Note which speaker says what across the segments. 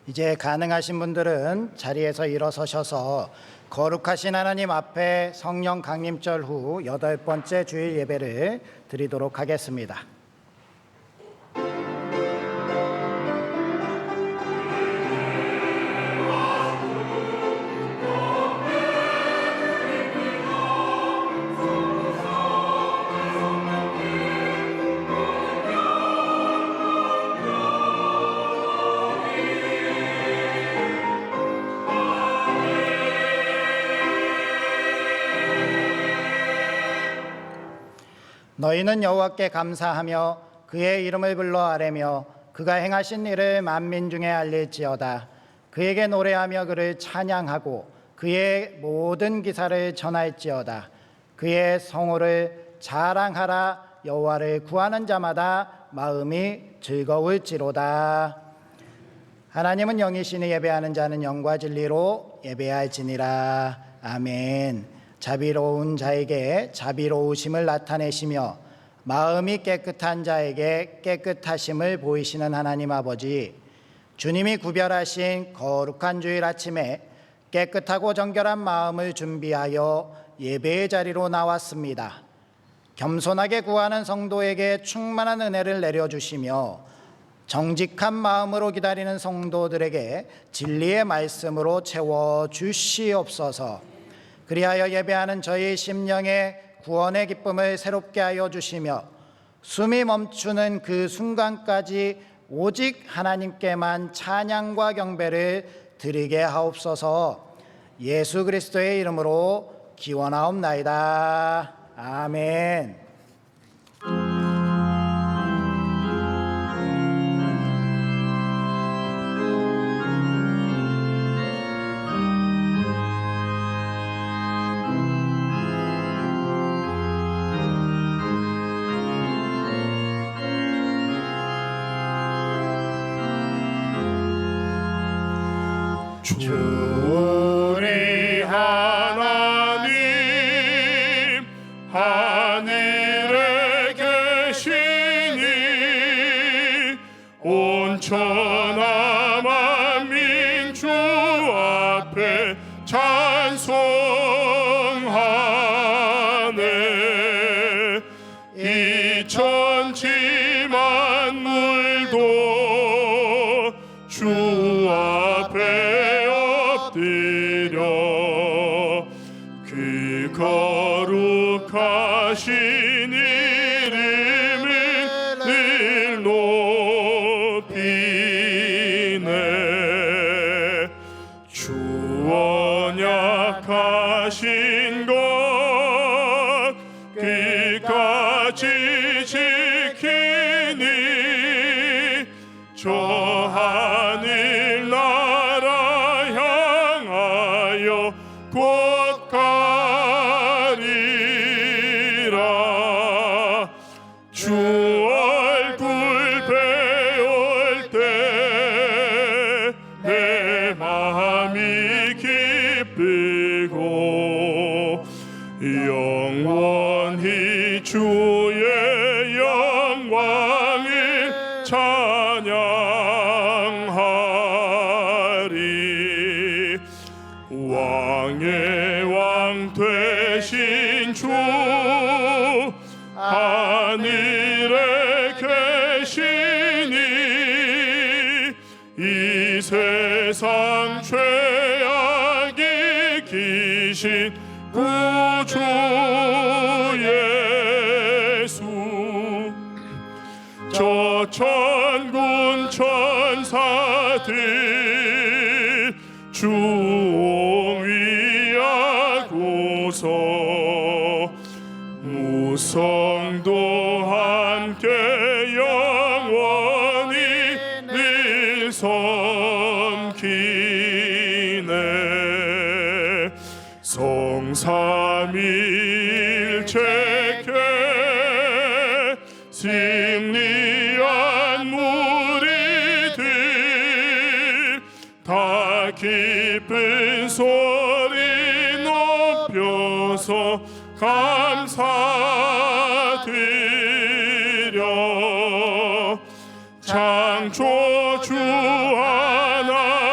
Speaker 1: 이제 가능하신 분들은 자리에서 일어서셔서 거룩하신 하나님 앞에 성령 강림절 후 8번째 주일 예배를 드리도록 하겠습니다. 너희는 여호와께 감사하며 그의 이름을 불러 아뢰며 그가 행하신 일을 만민 중에 알릴지어다. 그에게 노래하며 그를 찬양하고 그의 모든 기사를 전할지어다. 그의 성호를 자랑하라. 여호와를 구하는 자마다 마음이 즐거울지로다. 하나님은 영이시니 예배하는 자는 영과 진리로 예배할지니라. 아멘. 자비로운 자에게 자비로우심을 나타내시며 마음이 깨끗한 자에게 깨끗하심을 보이시는 하나님 아버지, 주님이 구별하신 거룩한 주일 아침에 깨끗하고 정결한 마음을 준비하여 예배의 자리로 나왔습니다. 겸손하게 구하는 성도에게 충만한 은혜를 내려주시며 정직한 마음으로 기다리는 성도들에게 진리의 말씀으로 채워주시옵소서. 그리하여 예배하는 저희 심령의 구원의 기쁨을 새롭게 하여 주시며 숨이 멈추는 그 순간까지 오직 하나님께만 찬양과 경배를 드리게 하옵소서. 예수 그리스도의 이름으로 기원하옵나이다. 아멘.
Speaker 2: 주 우리 하나님 하늘에 계시니 온 천하 만민 주 앞에 찬송하네. 이천지 만물도 주 앞에 엎드려 그 거룩하신 이름을 늘 높이네. 주 언약하신 것 끝까지 지키니 저 하늘 나라 향하여 곧 가리라. 주 얼굴 배울 때 내 마음이 기쁘고 영원히 주의 영광을 찬양하리. 왕의 왕 되신 주 하늘에 계시니 이 세상 죄악이 기신 구주 예수 저 천군 천사들 주 옹위하고서 무성도 함께 영원히 늘 섬기네. 성삼일체께 승리한 무리들 다 기쁜 소리 높여서 감사드려. 창조주 하나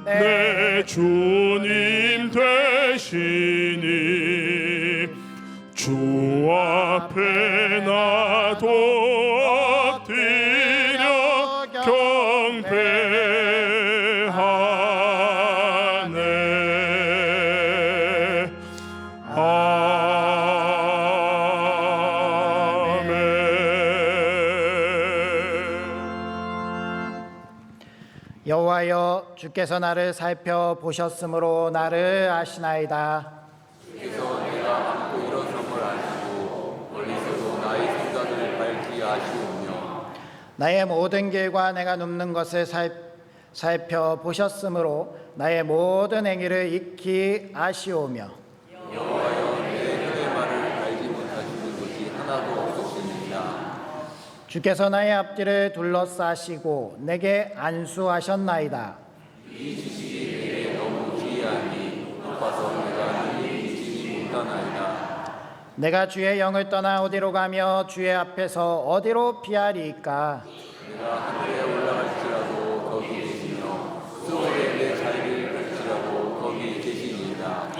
Speaker 2: 내 주님 되시니 주 앞에 나도 엎드려 경배하네.
Speaker 1: 여호와여, 주께서 나를 살펴보셨으므로 나를 아시나이다.
Speaker 3: 주께서 내가 안고 일어섬을 아시고 멀리서도 나의 생각을 밝히 아시오며
Speaker 1: 나의 모든 길과 내가 눕는 것을 살펴보셨으므로 나의 모든 행위를 익히 아시오며
Speaker 3: 여호와여 내 혀의 말을 알지 못하시는 것이 하나도 없으시니라.
Speaker 1: 주께서 나의 앞뒤를 둘러싸시고 내게 안수하셨나이다.
Speaker 3: 이 지식이 내게 너무 기이하니 높아서 내가 능히 미치지 못하나이다.
Speaker 1: 내가 주의 영을 떠나 어디로 가며 주의 앞에서 어디로 피하리이까?
Speaker 3: 내가 하늘에 올라갈지라도 거기 계시며 수월에 내 자리를 펼치라도 거기 계시니이다.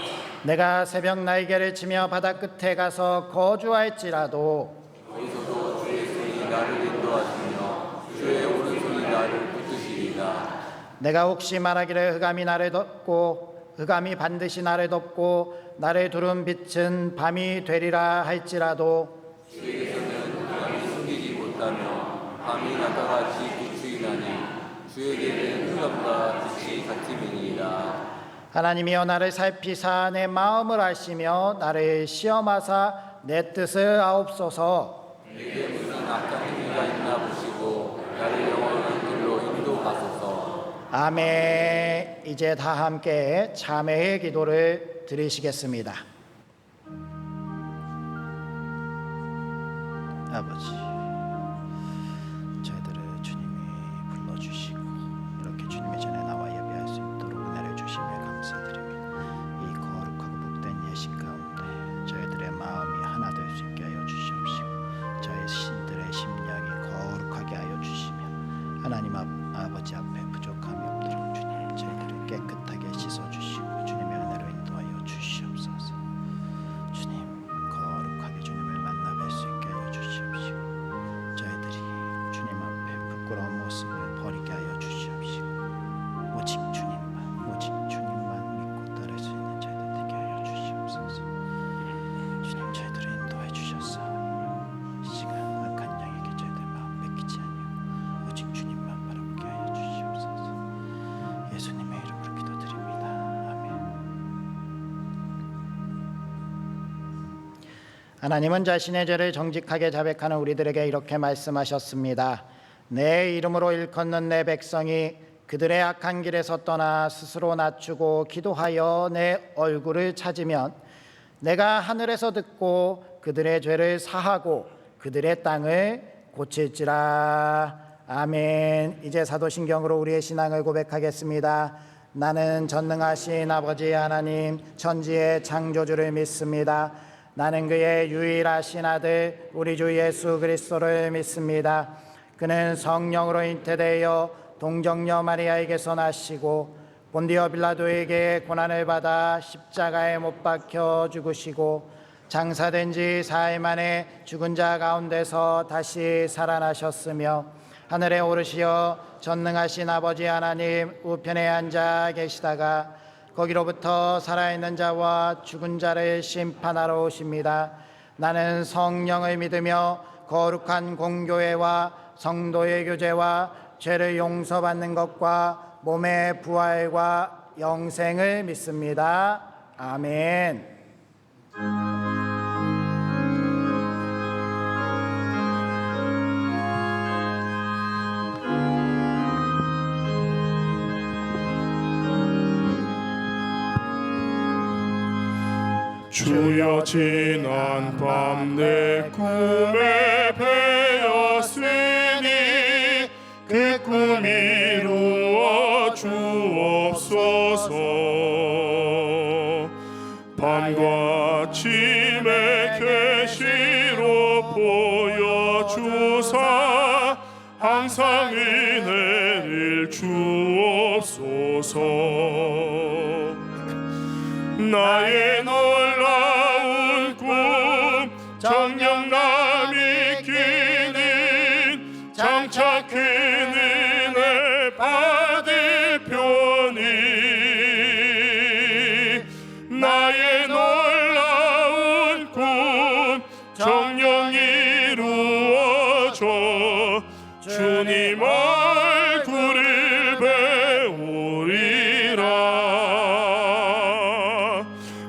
Speaker 1: 내가 새벽 날개를 치며 바다 끝에 가서 거주할지라도
Speaker 3: 거기서도 주의 손이 나를 인도하시며 주의 오른손이 나를 붙드시리라.
Speaker 1: 내가 혹시 말하기를 흑암이 나를 덮고 흑암이 반드시 나를 덮고 나를 두른 빛은 밤이 되리라 할지라도
Speaker 3: 주에게서는 흑암이 숨기지 못하며 밤이 나타같이 비추이 나니 주에게는 흑암과 빛이 같음이니이다.
Speaker 1: 하나님이여 나를 살피사 내 마음을 아시며 나를 시험하사 내 뜻을 아옵소서.
Speaker 3: 내게 무슨 악한 행위가 있나 보시고 나를 영원한 길로 인도하소서.
Speaker 1: 아멘. 이제 다 함께 참회의 기도를 드리시겠습니다. 아버지, 저희들을 주님이 불러주시고 이렇게 주님의 전에 나와 예배할 수 있도록 은혜를 주시며 감사드립니다. 이 거룩하고 복된 예식 가운데 저희들의 마음이 하나 될 수 있게 하여 주시옵시고 저희 신들의 심령이 거룩하게 하여 주시며 하나님 아버지 앞에 부족함이 없도록 주님 저희들을 깨끗하게 씻어주시고 주님의 은혜로 인도하여 주시옵소서. 주님 거룩하게 주님을 만나 뵐 수 있게 하여 주시옵시고 저희들이 주님 앞에 부끄러운 모습을 버리게 하여 주시옵시고 오직 주님만 믿고 따를 수 있는 저희들 되게 하여 주시옵소서. 주님 저희들을 인도해 주셔서 이 시간 악한 영에게 저희들 마음 뺏기지 아니하고 오직 주님만 바라보게 하여 주시옵소서. 예수님의 이름으로 기도드립니다. 아멘. 하나님은 자신의 죄를 정직하게 자백하는 우리들에게 이렇게 말씀하셨습니다. 내 이름으로 일컫는 내 백성이 그들의 악한 길에서 떠나 스스로 낮추고 기도하여 내 얼굴을 찾으면 내가 하늘에서 듣고 그들의 죄를 사하고 그들의 땅을 고칠지라. 아멘. 이제 사도신경으로 우리의 신앙을 고백하겠습니다. 나는 전능하신 아버지 하나님 천지의 창조주를 믿습니다. 나는 그의 유일하신 아들 우리 주 예수 그리스도를 믿습니다. 그는 성령으로 잉태되어 동정녀 마리아에게서 나시고 본디오 빌라도에게 고난을 받아 십자가에 못 박혀 죽으시고 장사된 지 사흘 만에 죽은 자 가운데서 다시 살아나셨으며 하늘에 오르시어 전능하신 아버지 하나님 우편에 앉아 계시다가 거기로부터 살아있는 자와 죽은 자를 심판하러 오십니다. 나는 성령을 믿으며 거룩한 공교회와 성도의 교제와 죄를 용서받는 것과 몸의 부활과 영생을 믿습니다. 아멘.
Speaker 2: 주여 지난 밤 내 꿈에 배었으니 그 꿈 이루어 주옵소서. 밤과 아침에 계시로 보여주사 항상 은혜를 주옵소서. 주옵소서. 나의 놀라운 꿈 정녕 남이 끼는 장차 큰 은혜 받을 편이 나의 놀라운 꿈 정녕 이루어져 주님 얼굴을 배우리라.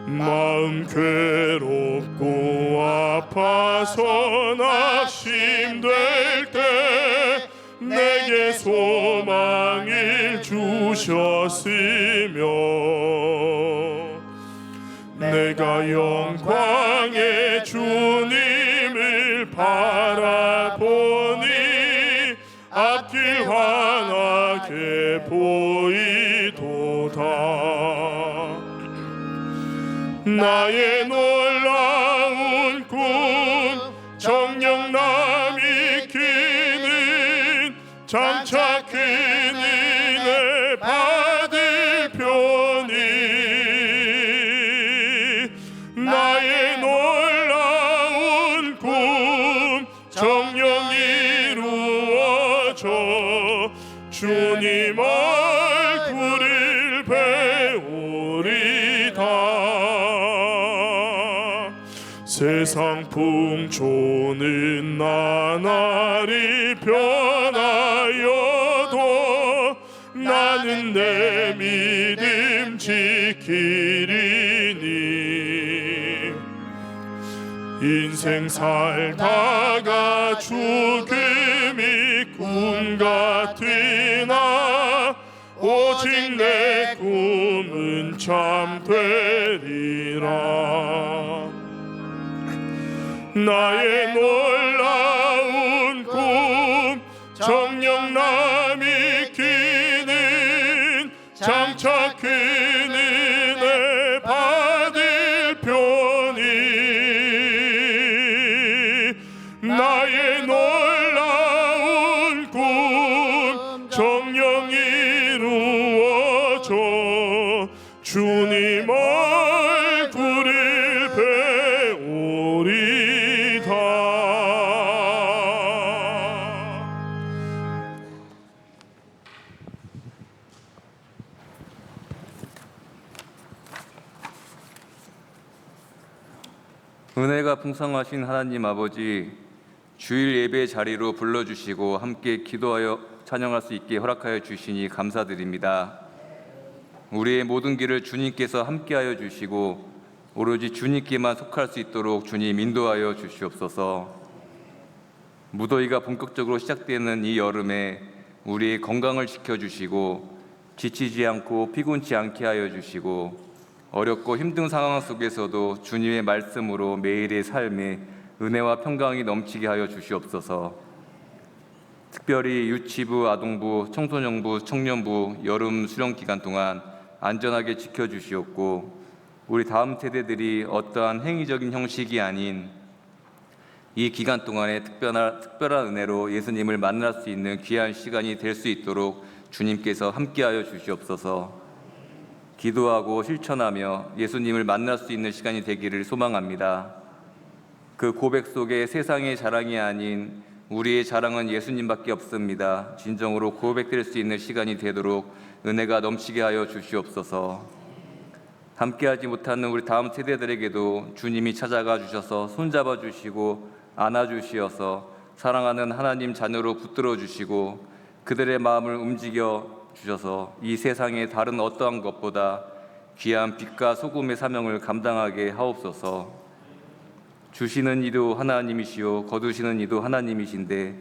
Speaker 2: 마음 괴롭고 아파서 낙심될 때 내게 소망을 주셨으며 내가 영광의 주님을 바라보니 앞길 환하게 보이도다. 나의 놀라운 꿈 정녕 남이 끼는 장차 큰 은혜 받을 편이 나의 놀라운 꿈 정녕 이루어져 주님 얼굴을 배우리다. 세상 풍조는 나날이 변하여도 나는 내 믿음 지키리니 인생 살다가 죽음이 꿈 같으나 오직 내 꿈은 참 되리라. 나의 놀라운 꿈 정녕 남이 끼는 장차 큰 은혜 받을 편이 나의 놀라운 꿈 정녕 이루어져 주님 얼굴을 배우리다.
Speaker 3: 은혜가 풍성하신 하나님 아버지, 주일 예배 자리로 불러주시고 함께 기도하여 찬양할 수 있게 허락하여 주시니 감사드립니다. 우리의 모든 길을 주님께서 함께하여 주시고 오로지 주님께만 속할 수 있도록 주님 인도하여 주시옵소서. 무더위가 본격적으로 시작되는 이 여름에 우리의 건강을 지켜주시고 지치지 않고 피곤치 않게 하여 주시고 어렵고 힘든 상황 속에서도 주님의 말씀으로 매일의 삶에 은혜와 평강이 넘치게 하여 주시옵소서. 특별히 유치부, 아동부, 청소년부, 청년부 여름 수련 기간 동안 안전하게 지켜주시옵고 우리 다음 세대들이 어떠한 행위적인 형식이 아닌 이 기간 동안에 특별한 은혜로 예수님을 만날 수 있는 귀한 시간이 될 수 있도록 주님께서 함께하여 주시옵소서. 기도하고 실천하며 예수님을 만날 수 있는 시간이 되기를 소망합니다. 그 고백 속에 세상의 자랑이 아닌 우리의 자랑은 예수님밖에 없습니다. 진정으로 고백될 수 있는 시간이 되도록 은혜가 넘치게 하여 주시옵소서. 함께하지 못하는 우리 다음 세대들에게도 주님이 찾아가 주셔서 손잡아 주시고 안아주시어서 사랑하는 하나님 자녀로 붙들어 주시고 그들의 마음을 움직여 주셔서 이 세상의 다른 어떠한 것보다 귀한 빛과 소금의 사명을 감당하게 하옵소서. 주시는 이도 하나님이시요 거두시는 이도 하나님이신데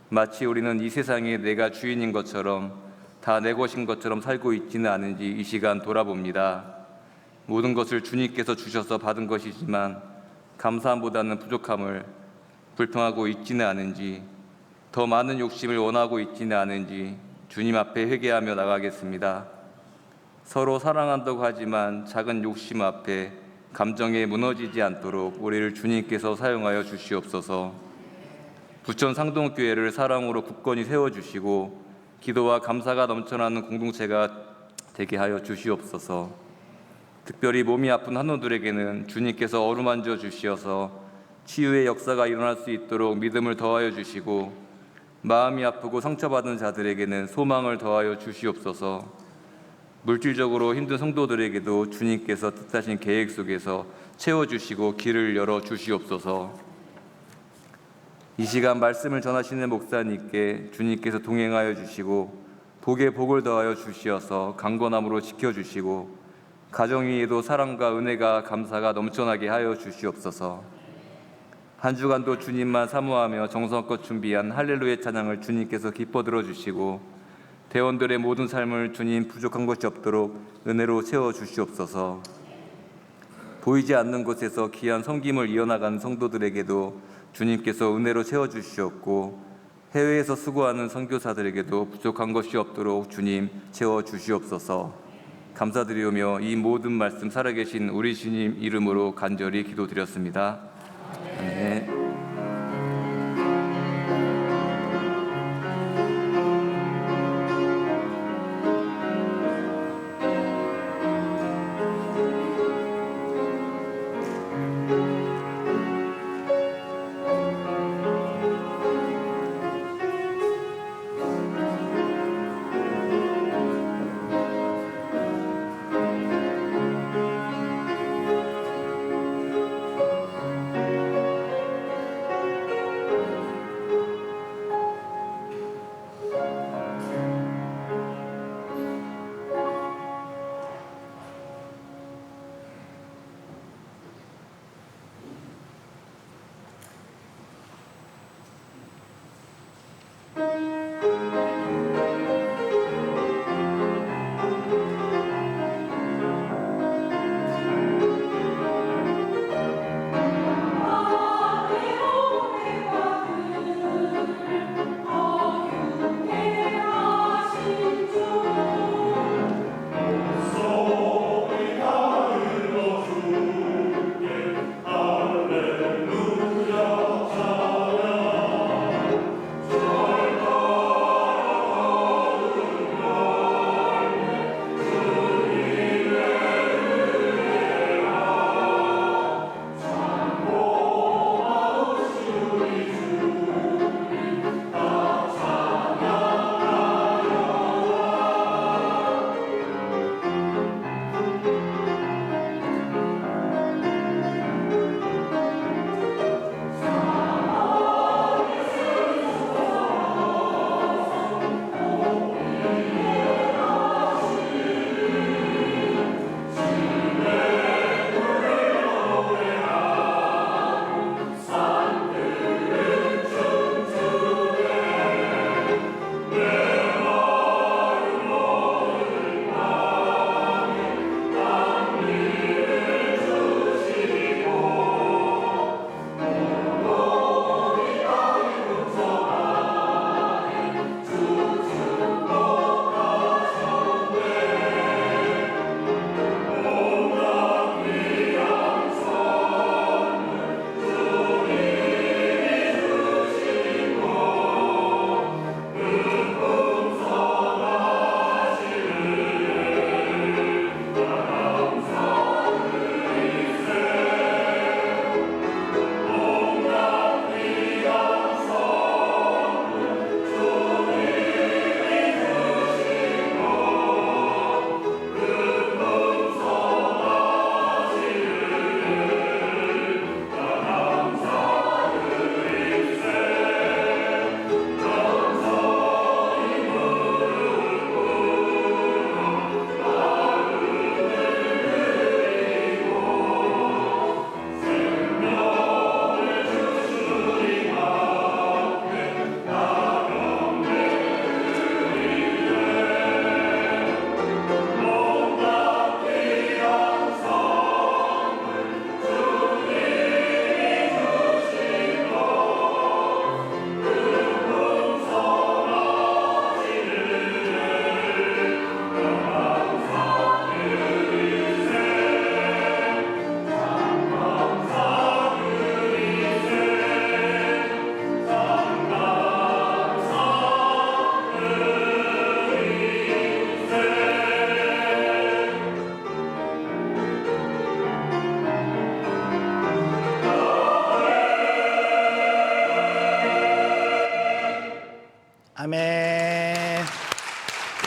Speaker 3: 마치 우리는 이 세상에 내가 주인인 것처럼 다 내 것인 것처럼 살고 있지는 않은지 이 시간 돌아봅니다. 모든 것을 주님께서 주셔서 받은 것이지만 감사함보다는 부족함을 불평하고 있지는 않은지 더 많은 욕심을 원하고 있지는 않은지 주님 앞에 회개하며 나가겠습니다. 서로 사랑한다고 하지만 작은 욕심 앞에 감정에 무너지지 않도록 우리를 주님께서 사용하여 주시옵소서. 부천 상동교회를 사랑으로 굳건히 세워주시고 기도와 감사가 넘쳐나는 공동체가 되게 하여 주시옵소서. 특별히 몸이 아픈 한우들에게는 주님께서 어루만져 주시어서 치유의 역사가 일어날 수 있도록 믿음을 더하여 주시고, 마음이 아프고 상처받은 자들에게는 소망을 더하여 주시옵소서. 물질적으로 힘든 성도들에게도 주님께서 뜻하신 계획 속에서 채워주시고 길을 열어 주시옵소서. 이 시간 말씀을 전하시는 목사님께 주님께서 동행하여 주시고 복에 복을 더하여 주시어서 강건함으로 지켜주시고 가정 위에도 사랑과 은혜가 감사가 넘쳐나게 하여 주시옵소서. 한 주간도 주님만 사모하며 정성껏 준비한 할렐루야 찬양을 주님께서 기뻐 들어주시고 대원들의 모든 삶을 주님 부족한 것이 없도록 은혜로 채워 주시옵소서. 보이지 않는 곳에서 귀한 섬김을 이어나가는 성도들에게도 주님께서 은혜로 채워 주시옵고 해외에서 수고하는 선교사들에게도 부족한 것이 없도록 주님 채워 주시옵소서. 감사드리오며 이 모든 말씀 살아계신 우리 주님 이름으로 간절히 기도드렸습니다. 아멘.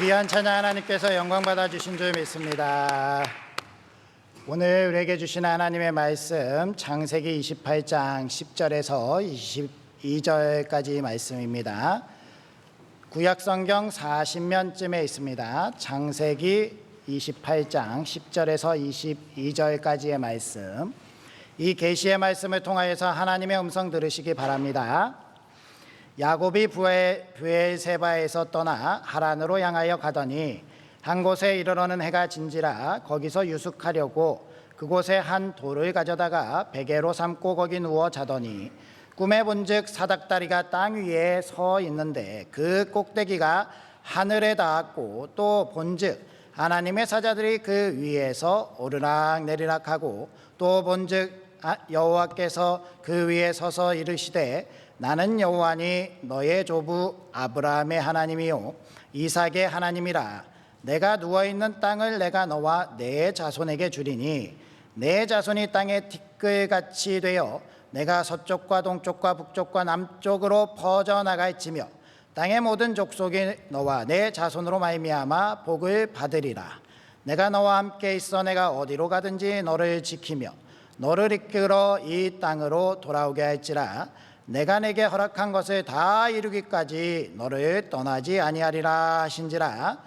Speaker 1: 귀한 찬양 하나님께서 영광 받아 주신 줄 믿습니다. 오늘 우리에게 주신 하나님의 말씀 창세기 28장 10절에서 22절까지 말씀입니다. 구약 성경 40면쯤에 있습니다. 창세기 28장 10절에서 22절까지의 말씀. 이 계시의 말씀을 통하여서 하나님의 음성 들으시기 바랍니다. 야곱이 브엘세바에서 떠나 하란으로 향하여 가더니 한 곳에 이르러는 해가 진지라 거기서 유숙하려고 그곳에 한 돌을 가져다가 베개로 삼고 거기 누워 자더니 꿈에 본즉 사닥다리가 땅 위에 서 있는데 그 꼭대기가 하늘에 닿았고 또 본즉 하나님의 사자들이 그 위에서 오르락 내리락 하고 또 본즉 여호와께서 그 위에 서서 이르시되 나는 여호와니 너의 조부 아브라함의 하나님이요 이삭의 하나님이라. 내가 누워있는 땅을 내가 너와 내 자손에게 주리니 내 자손이 땅의 티끌같이 되어 내가 서쪽과 동쪽과 북쪽과 남쪽으로 퍼져나갈지며 땅의 모든 족속이 너와 내 자손으로 말미암아 복을 받으리라. 내가 너와 함께 있어 내가 어디로 가든지 너를 지키며 너를 이끌어 이 땅으로 돌아오게 할지라. 내가 내게 허락한 것을 다 이루기까지 너를 떠나지 아니하리라 하신지라.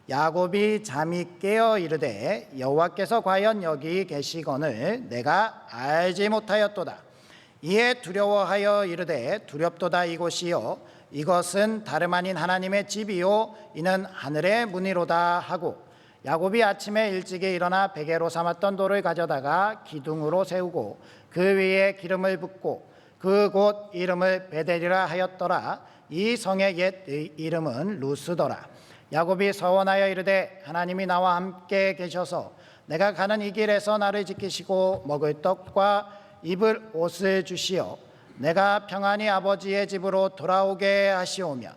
Speaker 1: 야곱이 잠이 깨어 이르되 여호와께서 과연 여기 계시거늘 내가 알지 못하였도다. 이에 두려워하여 이르되 두렵도다. 이곳이요 이것은 다름 아닌 하나님의 집이요 이는 하늘의 문이로다 하고 야곱이 아침에 일찍이 일어나 베개로 삼았던 돌을 가져다가 기둥으로 세우고 그 위에 기름을 붓고 그곳 이름을 베델이라 하였더라. 이 성의 옛 이름은 루스더라. 야곱이 서원하여 이르되 하나님이 나와 함께 계셔서 내가 가는 이 길에서 나를 지키시고 먹을 떡과 입을 옷을 주시어 내가 평안히 아버지의 집으로 돌아오게 하시오며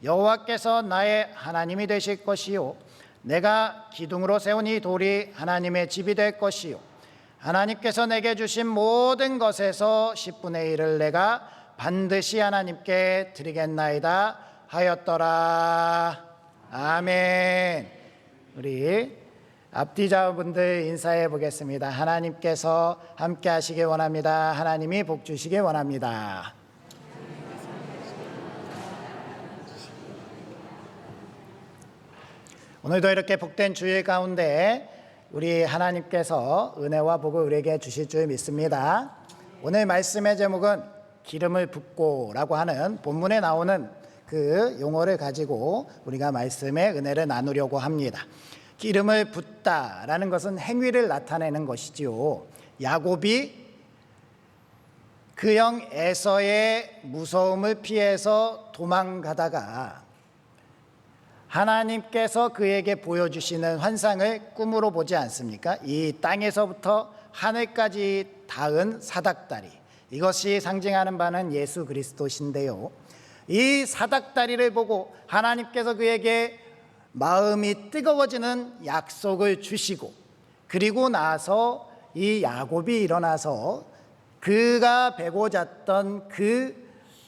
Speaker 1: 여호와께서 나의 하나님이 되실 것이요 내가 기둥으로 세운 이 돌이 하나님의 집이 될 것이요 하나님께서 내게 주신 모든 것에서 10분의 1을 내가 반드시 하나님께 드리겠나이다 하였더라. 아멘. 우리 앞뒤자분들 인사해 보겠습니다. 하나님께서 함께 하시길 원합니다. 하나님이 복 주시길 원합니다. 오늘도 이렇게 복된 주일 가운데 우리 하나님께서 은혜와 복을 우리에게 주실 줄 믿습니다. 오늘 말씀의 제목은 기름을 붓고라고 하는 본문에 나오는 그 용어를 가지고 우리가 말씀의 은혜를 나누려고 합니다. 기름을 붓다라는 것은 행위를 나타내는 것이지요. 야곱이 그 형 에서의 무서움을 피해서 도망가다가 하나님께서 그에게 보여주시는 환상을 꿈으로 보지 않습니까? 이 땅에서부터 하늘까지 닿은 사닥다리, 이것이 상징하는 바는 예수 그리스도신데요. 이 사닥다리를 보고 하나님께서 그에게 마음이 뜨거워지는 약속을 주시고 그리고 나서 이 야곱이 일어나서 그가 베고 잤던 그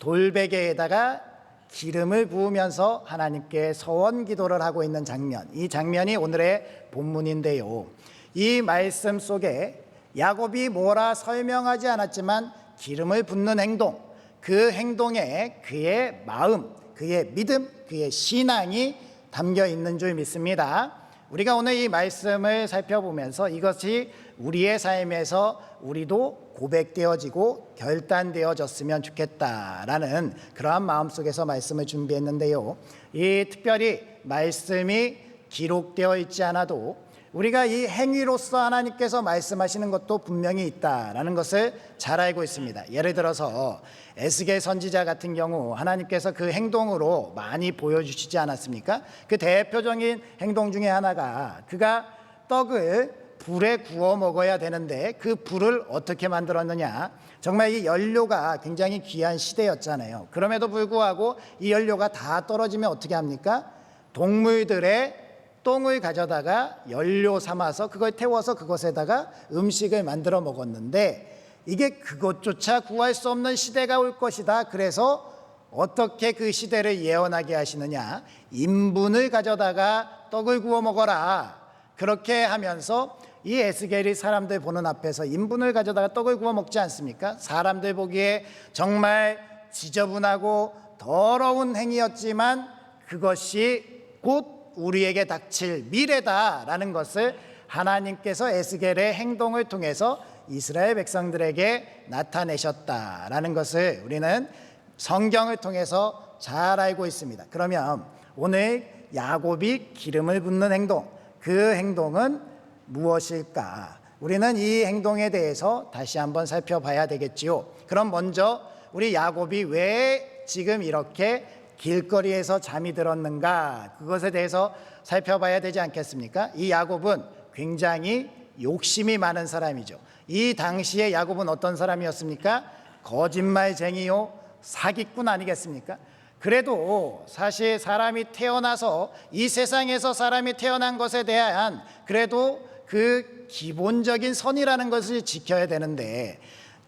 Speaker 1: 돌베개에다가 기름을 부으면서 하나님께 서원 기도를 하고 있는 장면, 이 장면이 오늘의 본문인데요. 이 말씀 속에 야곱이 뭐라 설명하지 않았지만 기름을 붓는 행동, 그 행동에 그의 마음, 그의 믿음, 그의 신앙이 담겨 있는 줄 믿습니다. 우리가 오늘 이 말씀을 살펴보면서 이것이 우리의 삶에서 우리도 고백되어지고 결단되어졌으면 좋겠다라는 그러한 마음속에서 말씀을 준비했는데요. 이 특별히 말씀이 기록되어 있지 않아도 우리가 이 행위로서 하나님께서 말씀하시는 것도 분명히 있다라는 것을 잘 알고 있습니다. 예를 들어서 에스겔 선지자 같은 경우 하나님께서 그 행동으로 많이 보여주시지 않았습니까? 그 대표적인 행동 중에 하나가 그가 떡을 불에 구워 먹어야 되는데 그 불을 어떻게 만들었느냐. 정말 이 연료가 굉장히 귀한 시대였잖아요. 그럼에도 불구하고 이 연료가 다 떨어지면 어떻게 합니까? 동물들의 똥을 가져다가 연료 삼아서 그걸 태워서 그것에다가 음식을 만들어 먹었는데 이게 그것조차 구할 수 없는 시대가 올 것이다. 그래서 어떻게 그 시대를 예언하게 하시느냐? 인분을 가져다가 떡을 구워 먹어라. 그렇게 하면서 이 에스겔이 사람들 보는 앞에서 인분을 가져다가 떡을 구워 먹지 않습니까? 사람들 보기에 정말 지저분하고 더러운 행위였지만 그것이 곧 우리에게 닥칠 미래다라는 것을 하나님께서 에스겔의 행동을 통해서 이스라엘 백성들에게 나타내셨다라는 것을 우리는 성경을 통해서 잘 알고 있습니다. 그러면 오늘 야곱이 기름을 붓는 행동, 그 행동은 무엇일까? 우리는 이 행동에 대해서 다시 한번 살펴봐야 되겠지요. 그럼 먼저 우리 야곱이 왜 지금 이렇게 길거리에서 잠이 들었는가? 그것에 대해서 살펴봐야 되지 않겠습니까? 이 야곱은 굉장히 욕심이 많은 사람이죠. 이 당시에 야곱은 어떤 사람이었습니까? 거짓말쟁이요, 사기꾼 아니겠습니까? 그래도 사실 사람이 태어나서 이 세상에서 사람이 태어난 것에 대한 그래도 그 기본적인 선이라는 것을 지켜야 되는데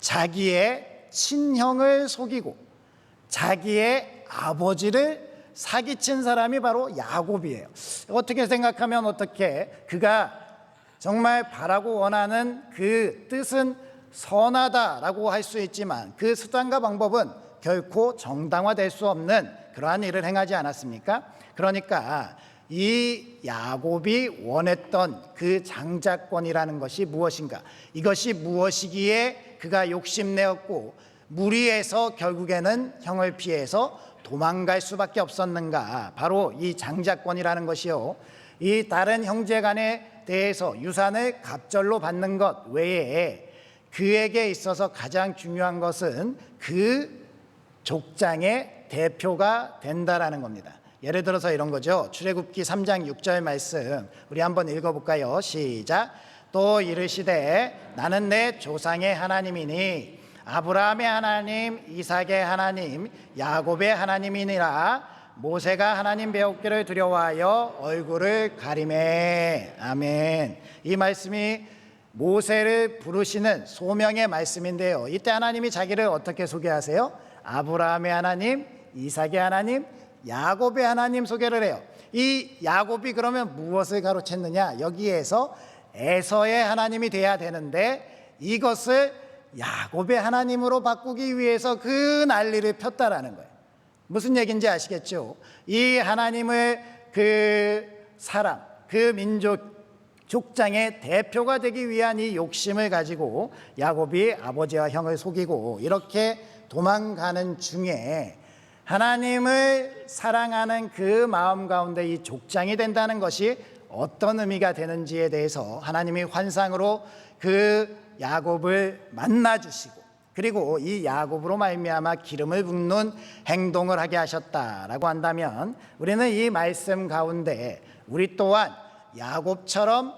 Speaker 1: 자기의 친형을 속이고 자기의 아버지를 사기친 사람이 바로 야곱이에요. 어떻게 생각하면 어떻게 그가 정말 바라고 원하는 그 뜻은 선하다라고 할 수 있지만 그 수단과 방법은 결코 정당화될 수 없는 그러한 일을 행하지 않았습니까? 그러니까 이 야곱이 원했던 그 장자권이라는 것이 무엇인가? 이것이 무엇이기에 그가 욕심내었고 무리해서 결국에는 형을 피해서 도망갈 수밖에 없었는가? 바로 이 장자권이라는 것이요. 이 다른 형제간에 대해서 유산을 갑절로 받는 것 외에 그에게 있어서 가장 중요한 것은 그 족장의 대표가 된다라는 겁니다. 예를 들어서 이런 거죠. 출애굽기 3장 6절 말씀 우리 한번 읽어볼까요? 시작. 또 이르시되 나는 내 조상의 하나님이니 아브라함의 하나님, 이삭의 하나님, 야곱의 하나님이니라. 모세가 하나님 배우기를 두려워하여 얼굴을 가리매. 아멘. 이 말씀이 모세를 부르시는 소명의 말씀인데요. 이때 하나님이 자기를 어떻게 소개하세요? 아브라함의 하나님, 이삭의 하나님, 야곱의 하나님 소개를 해요. 이 야곱이 그러면 무엇을 가로챘느냐? 여기에서 에서의 하나님이 돼야 되는데 이것을 야곱의 하나님으로 바꾸기 위해서 그 난리를 폈다라는 거예요. 무슨 얘기인지 아시겠죠? 이 하나님을 그 사람, 그 민족 족장의 대표가 되기 위한 이 욕심을 가지고 야곱이 아버지와 형을 속이고 이렇게 도망가는 중에 하나님을 사랑하는 그 마음 가운데 이 족장이 된다는 것이 어떤 의미가 되는지에 대해서 하나님이 환상으로 그 야곱을 만나 주시고 그리고 이 야곱으로 말미암아 기름을 붓는 행동을 하게 하셨다라고 한다면 우리는 이 말씀 가운데 우리 또한 야곱처럼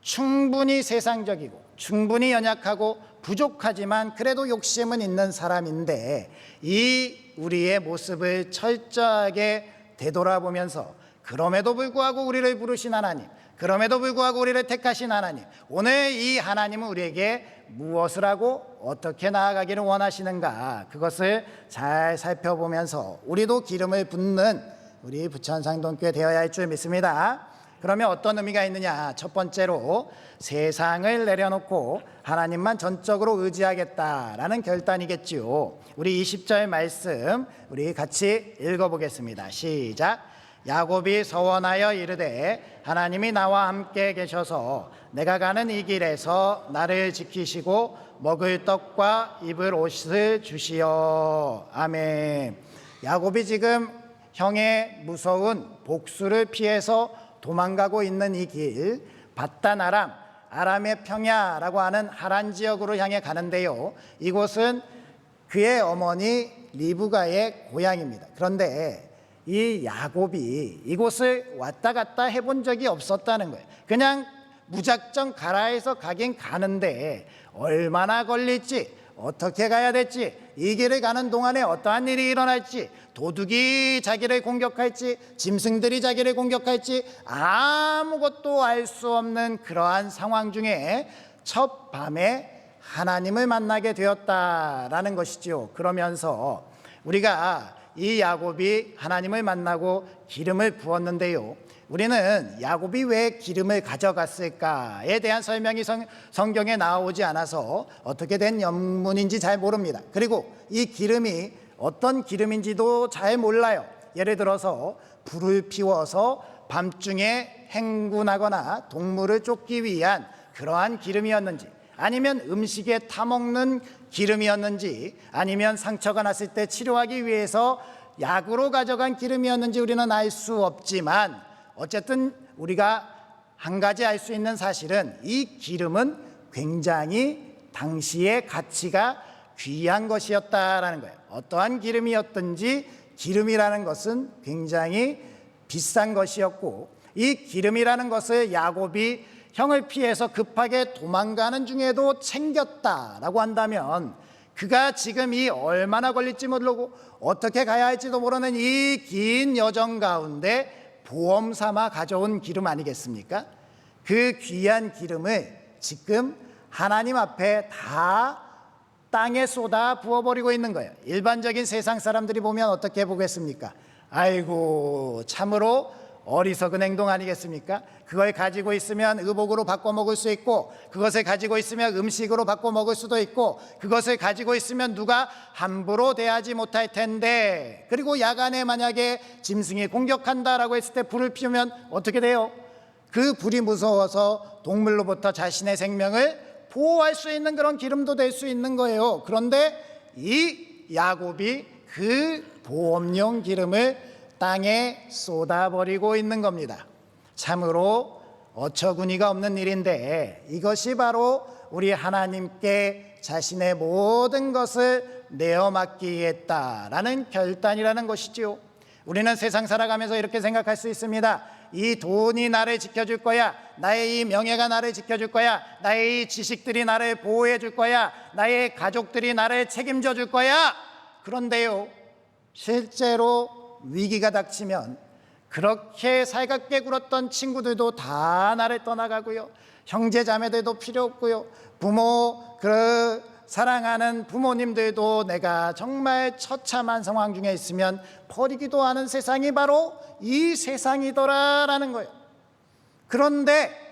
Speaker 1: 충분히 세상적이고 충분히 연약하고 부족하지만 그래도 욕심은 있는 사람인데 이 우리의 모습을 철저하게 되돌아보면서 그럼에도 불구하고 우리를 부르신 하나님, 그럼에도 불구하고 우리를 택하신 하나님, 오늘 이 하나님은 우리에게 무엇을 하고 어떻게 나아가기를 원하시는가, 그것을 잘 살펴보면서 우리도 기름을 붓는 우리 부천상동교회 되어야 할 줄 믿습니다. 그러면 어떤 의미가 있느냐? 첫 번째로 세상을 내려놓고 하나님만 전적으로 의지하겠다라는 결단이겠지요. 우리 20절 말씀 우리 같이 읽어보겠습니다. 시작. 야곱이 서원하여 이르되 하나님이 나와 함께 계셔서 내가 가는 이 길에서 나를 지키시고 먹을 떡과 입을 옷을 주시어. 아멘. 야곱이 지금 형의 무서운 복수를 피해서 도망가고 있는 이 길, 바단 아람, 아람의 평야라고 하는 하란 지역으로 향해 가는데요. 이곳은 그의 어머니 리브가의 고향입니다. 그런데 이 야곱이 이곳을 왔다 갔다 해본 적이 없었다는 거예요. 그냥 무작정 가라 해서 가긴 가는데 얼마나 걸릴지, 어떻게 가야 될지, 이 길을 가는 동안에 어떠한 일이 일어날지, 도둑이 자기를 공격할지, 짐승들이 자기를 공격할지 아무것도 알 수 없는 그러한 상황 중에 첫 밤에 하나님을 만나게 되었다라는 것이지요. 그러면서 우리가 이 야곱이 하나님을 만나고 기름을 부었는데요, 우리는 야곱이 왜 기름을 가져갔을까에 대한 설명이 성경에 나오지 않아서 어떻게 된 영문인지 잘 모릅니다. 그리고 이 기름이 어떤 기름인지도 잘 몰라요. 예를 들어서 불을 피워서 밤중에 행군하거나 동물을 쫓기 위한 그러한 기름이었는지, 아니면 음식에 타먹는 기름이었는지, 아니면 상처가 났을 때 치료하기 위해서 약으로 가져간 기름이었는지 우리는 알 수 없지만, 어쨌든 우리가 한 가지 알 수 있는 사실은 이 기름은 굉장히 당시의 가치가 귀한 것이었다라는 거예요. 어떠한 기름이었든지 기름이라는 것은 굉장히 비싼 것이었고, 이 기름이라는 것을 야곱이 형을 피해서 급하게 도망가는 중에도 챙겼다라고 한다면, 그가 지금 이 얼마나 걸릴지 모르고 어떻게 가야 할지도 모르는 이 긴 여정 가운데 보험 삼아 가져온 기름 아니겠습니까? 그 귀한 기름을 지금 하나님 앞에 다 땅에 쏟아 부어버리고 있는 거예요. 일반적인 세상 사람들이 보면 어떻게 보겠습니까? 아이고, 참으로 어리석은 행동 아니겠습니까? 그걸 가지고 있으면 의복으로 바꿔 먹을 수 있고, 그것을 가지고 있으면 음식으로 바꿔 먹을 수도 있고, 그것을 가지고 있으면 누가 함부로 대하지 못할 텐데, 그리고 야간에 만약에 짐승이 공격한다라고 했을 때 불을 피우면 어떻게 돼요? 그 불이 무서워서 동물로부터 자신의 생명을 보호할 수 있는 그런 기름도 될 수 있는 거예요. 그런데 이 야곱이 그 보험용 기름을 땅에 쏟아버리고 있는 겁니다. 참으로 어처구니가 없는 일인데, 이것이 바로 우리 하나님께 자신의 모든 것을 내어 맡기겠다라는 결단이라는 것이지요. 우리는 세상 살아가면서 이렇게 생각할 수 있습니다. 이 돈이 나를 지켜줄 거야, 나의 이 명예가 나를 지켜줄 거야, 나의 이 지식들이 나를 보호해 줄 거야, 나의 가족들이 나를 책임져 줄 거야. 그런데요, 실제로 위기가 닥치면 그렇게 살갑게 굴었던 친구들도 다 나를 떠나가고요, 형제 자매들도 필요 없고요, 부모, 그 사랑하는 부모님들도 내가 정말 처참한 상황 중에 있으면 버리기도 하는 세상이 바로 이 세상이더라라는 거예요. 그런데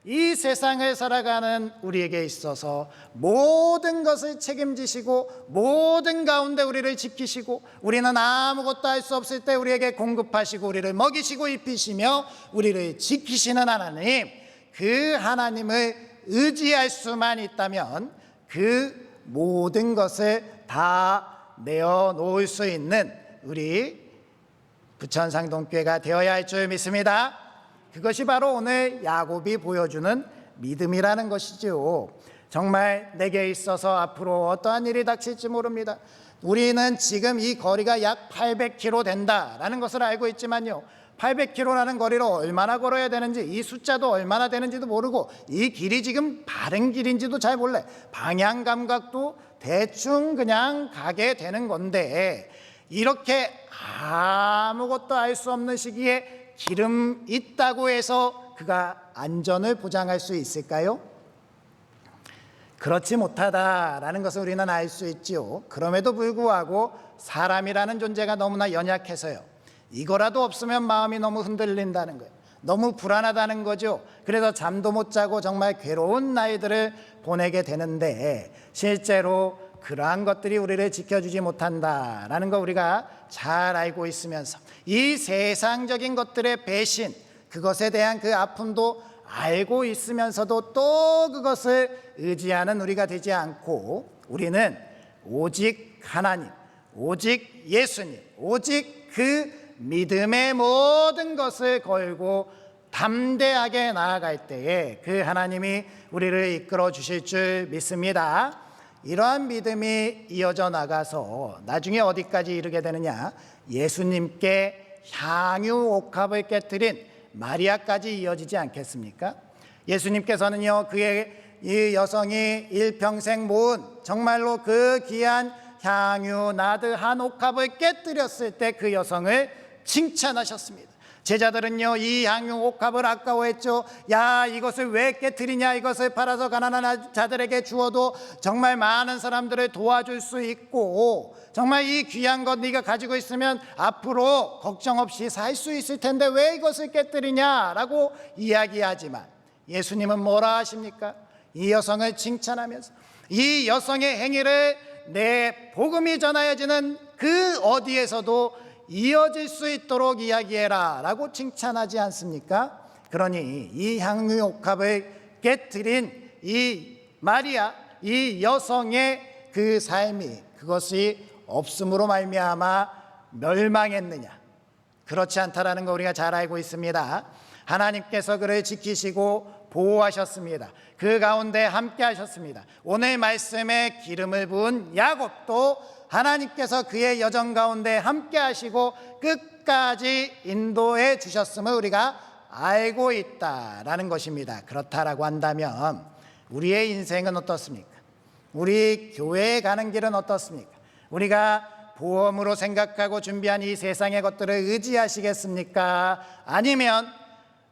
Speaker 1: 이 세상을 살아가는 우리에게 있어서 모든 것을 책임지시고 모든 가운데 우리를 지키시고, 우리는 아무것도 할 수 없을 때 우리에게 공급하시고 우리를 먹이시고 입히시며 우리를 지키시는 하나님, 그 하나님을 의지할 수만 있다면 그 모든 것을 다 내어놓을 수 있는 우리 부천상동교회가 되어야 할 줄 믿습니다. 그것이 바로 오늘 야곱이 보여주는 믿음이라는 것이죠. 정말 내게 있어서 앞으로 어떠한 일이 닥칠지 모릅니다. 우리는 지금 이 거리가 약 800km 된다라는 것을 알고 있지만요, 800km라는 거리를 얼마나 걸어야 되는지, 이 숫자도 얼마나 되는지도 모르고, 이 길이 지금 바른 길인지도 잘 몰라요. 방향 감각도 대충 그냥 가게 되는 건데, 이렇게 아무것도 알 수 없는 시기에 기름 있다고 해서 그가 안전을 보장할 수 있을까요? 그렇지 못하다라는 것을 우리는 알 수 있지요. 그럼에도 불구하고 사람이라는 존재가 너무나 연약해서요, 이거라도 없으면 마음이 너무 흔들린다는 거예요. 너무 불안하다는 거죠. 그래서 잠도 못 자고 정말 괴로운 나이들을 보내게 되는데, 실제로 그러한 것들이 우리를 지켜주지 못한다라는 거 우리가 잘 알고 있으면서, 이 세상적인 것들의 배신, 그것에 대한 그 아픔도 알고 있으면서도 또 그것을 의지하는 우리가 되지 않고, 우리는 오직 하나님, 오직 예수님, 오직 그 믿음의 모든 것을 걸고 담대하게 나아갈 때에 그 하나님이 우리를 이끌어 주실 줄 믿습니다. 이러한 믿음이 이어져 나가서 나중에 어디까지 이르게 되느냐, 예수님께 향유 옥합을 깨뜨린 마리아까지 이어지지 않겠습니까? 예수님께서는요, 그의 이 여성이 일평생 모은 정말로 그 귀한 향유 나드 한 옥합을 깨뜨렸을 때 그 여성을 칭찬하셨습니다. 제자들은요 이 향유 옥합을 아까워했죠. 야, 이것을 왜 깨뜨리냐, 이것을 팔아서 가난한 자들에게 주어도 정말 많은 사람들을 도와줄 수 있고 정말 이 귀한 것 네가 가지고 있으면 앞으로 걱정 없이 살 수 있을 텐데 왜 이것을 깨뜨리냐라고 이야기하지만 예수님은 뭐라 하십니까? 이 여성을 칭찬하면서 이 여성의 행위를 내 복음이 전하여지는 그 어디에서도 이어질 수 있도록 이야기해라 라고 칭찬하지 않습니까? 그러니 이 향유옥합을 깨뜨린 이 마리아, 이 여성의 그 삶이 그것이 없음으로 말미암아 멸망했느냐? 그렇지 않다라는 거 우리가 잘 알고 있습니다. 하나님께서 그를 지키시고 보호하셨습니다. 그 가운데 함께 하셨습니다. 오늘 말씀에 기름을 부은 야곱도 하나님께서 그의 여정 가운데 함께 하시고 끝까지 인도해 주셨음을 우리가 알고 있다라는 것입니다. 그렇다라고 한다면 우리의 인생은 어떻습니까? 우리 교회에 가는 길은 어떻습니까? 우리가 보험으로 생각하고 준비한 이 세상의 것들을 의지하시겠습니까? 아니면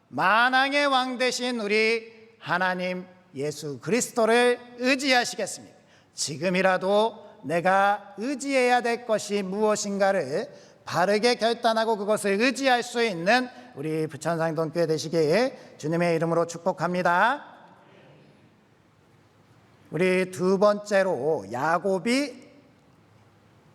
Speaker 1: 만왕의 왕 되신 우리 하나님 예수 그리스도를 의지하시겠습니까? 지금이라도 내가 의지해야 될 것이 무엇인가를 바르게 결단하고 그것을 의지할 수 있는 우리 부천상동교회 되시길 주님의 이름으로 축복합니다. 우리 두 번째로 야곱이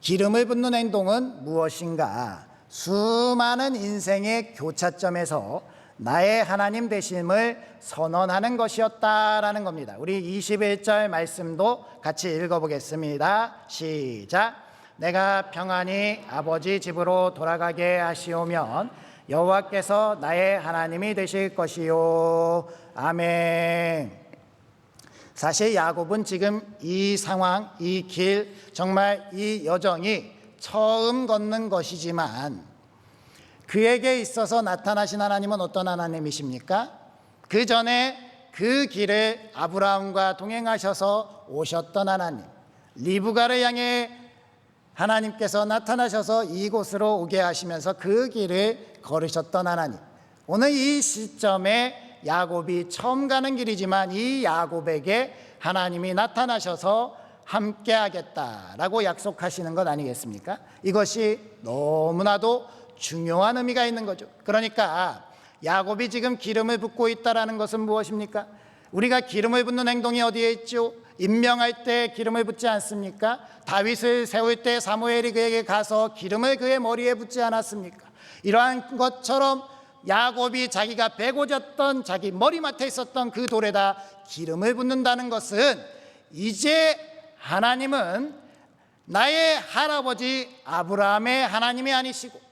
Speaker 1: 기름을 붓는 행동은 무엇인가? 수많은 인생의 교차점에서 나의 하나님 되심을 선언하는 것이었다라는 겁니다. 우리 21절 말씀도 같이 읽어보겠습니다. 시작. 내가 평안히 아버지 집으로 돌아가게 하시오면 여호와께서 나의 하나님이 되실 것이요. 아멘. 사실 야곱은 지금 이 상황, 이 길, 정말 이 여정이 처음 걷는 것이지만 그에게 있어서 나타나신 하나님은 어떤 하나님이십니까? 그 전에 그 길을 아브라함과 동행하셔서 오셨던 하나님, 리브가를 향해 하나님께서 나타나셔서 이곳으로 오게 하시면서 그 길을 걸으셨던 하나님, 오늘 이 시점에 야곱이 처음 가는 길이지만 이 야곱에게 하나님이 나타나셔서 함께 하겠다라고 약속하시는 것 아니겠습니까? 이것이 너무나도 중요한 의미가 있는 거죠. 그러니까 야곱이 지금 기름을 붓고 있다라는 것은 무엇입니까? 우리가 기름을 붓는 행동이 어디에 있죠? 임명할 때 기름을 붓지 않습니까? 다윗을 세울 때 사무엘이 그에게 가서 기름을 그의 머리에 붓지 않았습니까? 이러한 것처럼 야곱이 자기가 베고 졌던 자기 머리맡에 있었던 그 돌에다 기름을 붓는다는 것은 이제 하나님은 나의 할아버지 아브라함의 하나님이 아니시고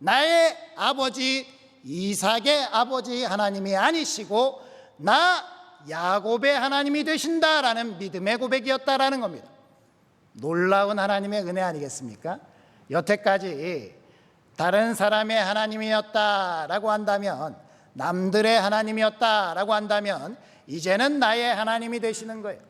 Speaker 1: 나의 아버지 이삭의 아버지 하나님이 아니시고 나 야곱의 하나님이 되신다라는 믿음의 고백이었다라는 겁니다. 놀라운 하나님의 은혜 아니겠습니까? 여태까지 다른 사람의 하나님이었다라고 한다면, 남들의 하나님이었다라고 한다면 이제는 나의 하나님이 되시는 거예요.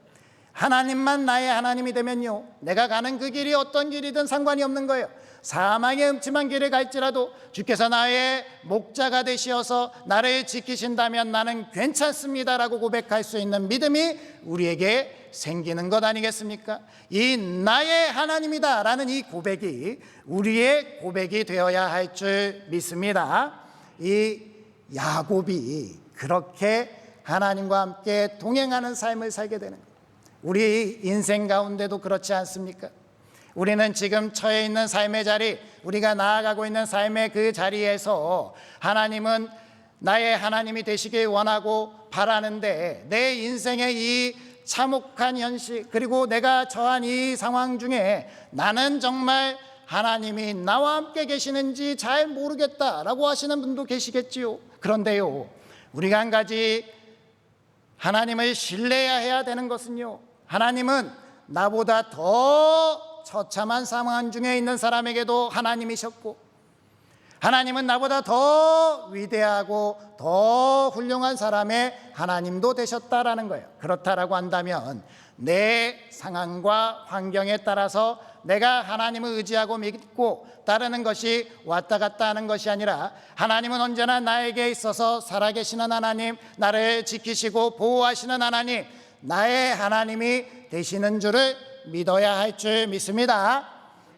Speaker 1: 하나님만 나의 하나님이 되면요, 내가 가는 그 길이 어떤 길이든 상관이 없는 거예요. 사망의 음침한 길을 갈지라도 주께서 나의 목자가 되시어서 나를 지키신다면 나는 괜찮습니다라고 고백할 수 있는 믿음이 우리에게 생기는 것 아니겠습니까? 이 나의 하나님이다라는 이 고백이 우리의 고백이 되어야 할 줄 믿습니다. 이 야곱이 그렇게 하나님과 함께 동행하는 삶을 살게 되는 거예요. 우리 인생 가운데도 그렇지 않습니까? 우리는 지금 처해 있는 삶의 자리, 우리가 나아가고 있는 삶의 그 자리에서 하나님은 나의 하나님이 되시길 원하고 바라는데 내 인생의 이 참혹한 현실, 그리고 내가 처한 이 상황 중에 나는 정말 하나님이 나와 함께 계시는지 잘 모르겠다라고 하시는 분도 계시겠지요. 그런데요, 우리가 한 가지 하나님을 신뢰해야 되는 것은요, 하나님은 나보다 더 처참한 상황 중에 있는 사람에게도 하나님이셨고 하나님은 나보다 더 위대하고 더 훌륭한 사람의 하나님도 되셨다라는 거예요. 그렇다라고 한다면 내 상황과 환경에 따라서 내가 하나님을 의지하고 믿고 따르는 것이 왔다 갔다 하는 것이 아니라 하나님은 언제나 나에게 있어서 살아계시는 하나님, 나를 지키시고 보호하시는 하나님, 나의 하나님이 되시는 줄을 믿어야 할 줄 믿습니다.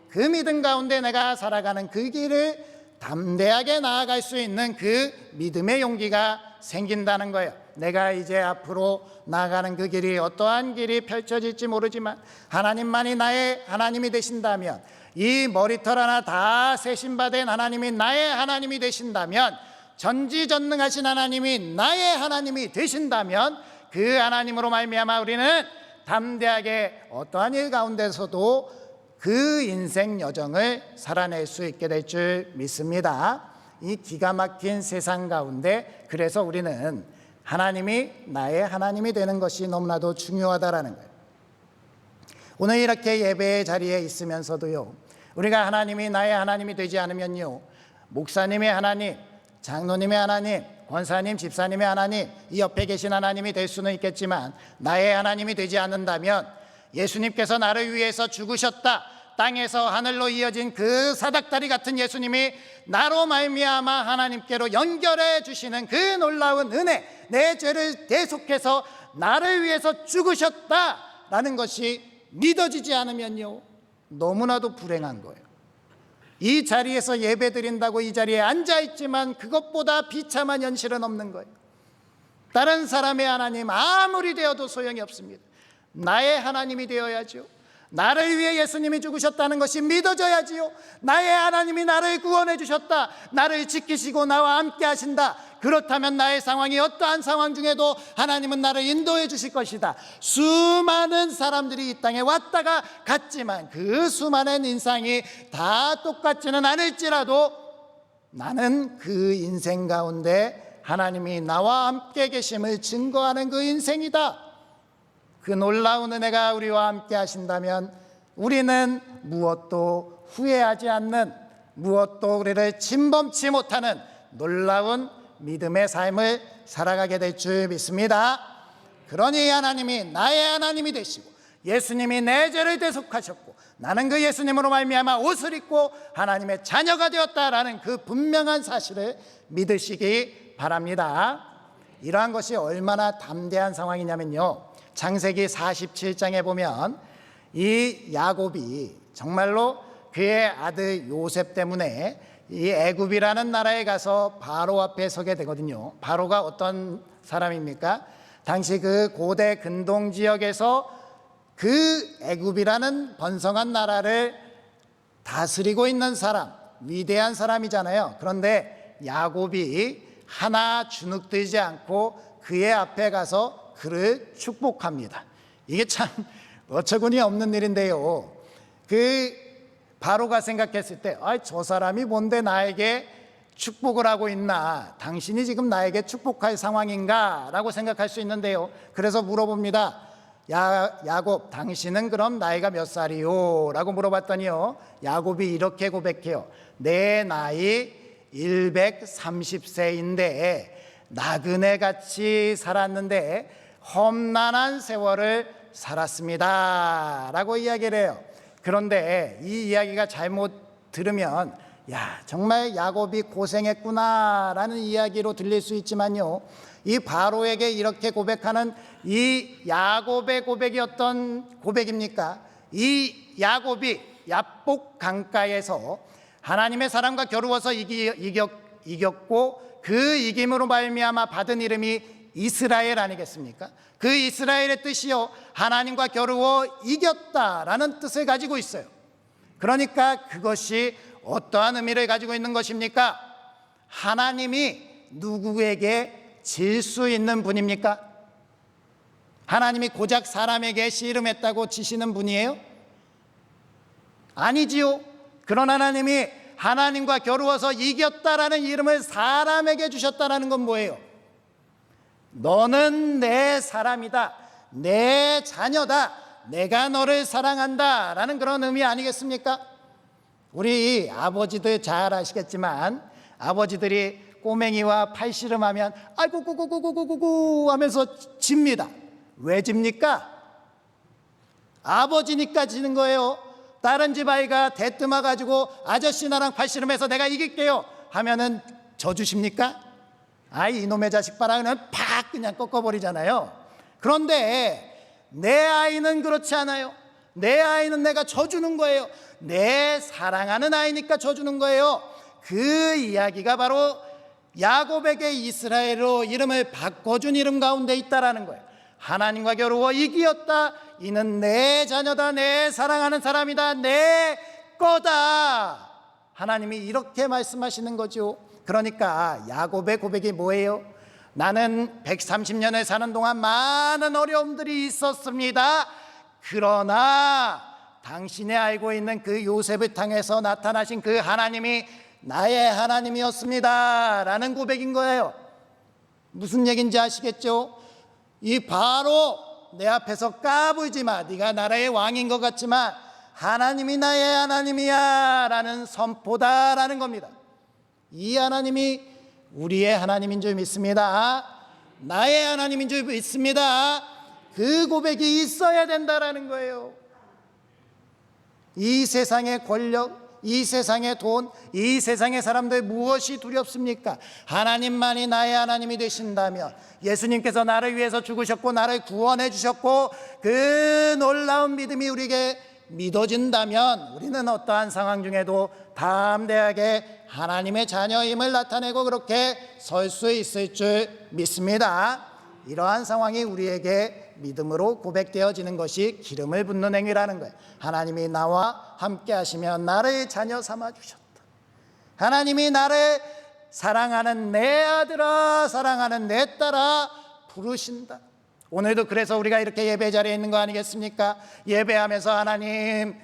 Speaker 1: 그 믿음 가운데 내가 살아가는 그 길을 담대하게 나아갈 수 있는 그 믿음의 용기가 생긴다는 거예요. 내가 이제 앞으로 나아가는 그 길이 어떠한 길이 펼쳐질지 모르지만 하나님만이 나의 하나님이 되신다면, 이 머리털 하나 다 세신받은 하나님이 나의 하나님이 되신다면, 전지전능하신 하나님이 나의 하나님이 되신다면, 그 하나님으로 말미암아 우리는 담대하게 어떠한 일 가운데서도 그 인생 여정을 살아낼 수 있게 될 줄 믿습니다. 이 기가 막힌 세상 가운데 그래서 우리는 하나님이 나의 하나님이 되는 것이 너무나도 중요하다라는 거예요. 오늘 이렇게 예배의 자리에 있으면서도요, 우리가 하나님이 나의 하나님이 되지 않으면요, 목사님의 하나님, 장로님의 하나님, 권사님, 집사님의 하나님, 이 옆에 계신 하나님이 될 수는 있겠지만 나의 하나님이 되지 않는다면, 예수님께서 나를 위해서 죽으셨다, 땅에서 하늘로 이어진 그 사닥다리 같은 예수님이 나로 말미암아 하나님께로 연결해 주시는 그 놀라운 은혜, 내 죄를 대속해서 나를 위해서 죽으셨다라는 것이 믿어지지 않으면요, 너무나도 불행한 거예요. 이 자리에서 예배 드린다고 이 자리에 앉아있지만 그것보다 비참한 현실은 없는 거예요. 다른 사람의 하나님 아무리 되어도 소용이 없습니다. 나의 하나님이 되어야죠. 나를 위해 예수님이 죽으셨다는 것이 믿어져야지요. 나의 하나님이 나를 구원해 주셨다, 나를 지키시고 나와 함께 하신다, 그렇다면 나의 상황이 어떠한 상황 중에도 하나님은 나를 인도해 주실 것이다. 수많은 사람들이 이 땅에 왔다가 갔지만 그 수많은 인상이 다 똑같지는 않을지라도 나는 그 인생 가운데 하나님이 나와 함께 계심을 증거하는 그 인생이다. 그 놀라운 은혜가 우리와 함께 하신다면 우리는 무엇도 후회하지 않는, 무엇도 우리를 침범치 못하는 놀라운 믿음의 삶을 살아가게 될 줄 믿습니다. 그러니 하나님이 나의 하나님이 되시고 예수님이 내 죄를 대속하셨고 나는 그 예수님으로 말미암아 옷을 입고 하나님의 자녀가 되었다라는 그 분명한 사실을 믿으시기 바랍니다. 이러한 것이 얼마나 담대한 상황이냐면요, 창세기 47장에 보면 이 야곱이 정말로 그의 아들 요셉 때문에 이 애굽이라는 나라에 가서 바로 앞에 서게 되거든요. 바로가 어떤 사람입니까? 당시 그 고대 근동 지역에서 그 애굽이라는 번성한 나라를 다스리고 있는 사람, 위대한 사람이잖아요. 그런데 야곱이 하나 주눅들지 않고 그의 앞에 가서 그를 축복합니다. 이게 참 어처구니 없는 일인데요, 그 바로가 생각했을 때 저 사람이 뭔데 나에게 축복을 하고 있나, 당신이 지금 나에게 축복할 상황인가 라고 생각할 수 있는데요, 그래서 물어봅니다. 야곱, 당신은 그럼 나이가 몇 살이요? 라고 물어봤더니요, 야곱이 이렇게 고백해요. 내 나이 130세인데 나그네같이 살았는데 험난한 세월을 살았습니다 라고 이야기를 해요. 그런데 이 이야기가 잘못 들으면 정말 야곱이 고생했구나 라는 이야기로 들릴 수 있지만요, 이 바로에게 이렇게 고백하는 이 야곱의 고백이 어떤 고백입니까? 이 야곱이 야복 강가에서 하나님의 사람과 겨루어서 이겼고 그 이김으로 말미암아 받은 이름이 이스라엘 아니겠습니까? 그 이스라엘의 뜻이요, 하나님과 겨루어 이겼다라는 뜻을 가지고 있어요. 그러니까 그것이 어떠한 의미를 가지고 있는 것입니까? 하나님이 누구에게 질 수 있는 분입니까? 하나님이 고작 사람에게 씨름했다고 지시는 분이에요? 아니지요. 그런 하나님이 하나님과 겨루어서 이겼다라는 이름을 사람에게 주셨다라는 건 뭐예요? 너는 내 사람이다, 내 자녀다, 내가 너를 사랑한다 라는 그런 의미 아니겠습니까? 우리 아버지들 잘 아시겠지만 아버지들이 꼬맹이와 팔씨름하면 아이고 구구구구구구구 하면서 집니다. 왜 집니까? 아버지니까 지는 거예요. 다른 집 아이가 대뜸아 가지고 아저씨 나랑 팔씨름해서 내가 이길게요 하면은 져주십니까? 아이 이놈의 자식 봐라 그러면 팍 그냥 꺾어버리잖아요. 그런데 내 아이는 그렇지 않아요. 내 아이는 내가 져주는 거예요. 내 사랑하는 아이니까 져주는 거예요. 그 이야기가 바로 야곱에게 이스라엘로 이름을 바꿔준 이름 가운데 있다라는 거예요. 하나님과 겨루어 이기었다. 이는 내 자녀다. 내 사랑하는 사람이다. 내 거다. 하나님이 이렇게 말씀하시는 거죠. 그러니까 야곱의 고백이 뭐예요? 나는 130년을 사는 동안 많은 어려움들이 있었습니다. 그러나 당신이 알고 있는 그 요셉을 통해서 나타나신 그 하나님이 나의 하나님이었습니다 라는 고백인 거예요. 무슨 얘기인지 아시겠죠? 이 바로 내 앞에서 까불지 마. 네가 나라의 왕인 것 같지만 하나님이 나의 하나님이야 라는 선포다라는 겁니다. 이 하나님이 우리의 하나님인 줄 믿습니다. 나의 하나님인 줄 믿습니다. 그 고백이 있어야 된다라는 거예요. 이 세상의 권력, 이 세상의 돈, 이 세상의 사람들 무엇이 두렵습니까? 하나님만이 나의 하나님이 되신다면, 예수님께서 나를 위해서 죽으셨고 나를 구원해 주셨고 그 놀라운 믿음이 우리에게 믿어진다면 우리는 어떠한 상황 중에도 담대하게 하나님의 자녀임을 나타내고 그렇게 설 수 있을 줄 믿습니다. 이러한 상황이 우리에게 믿음으로 고백되어지는 것이 기름을 붓는 행위라는 거예요. 하나님이 나와 함께 하시면 나를 자녀 삼아 주셨다. 하나님이 나를 사랑하는 내 아들아, 사랑하는 내 딸아 부르신다. 오늘도 그래서 우리가 이렇게 예배 자리에 있는 거 아니겠습니까? 예배하면서 하나님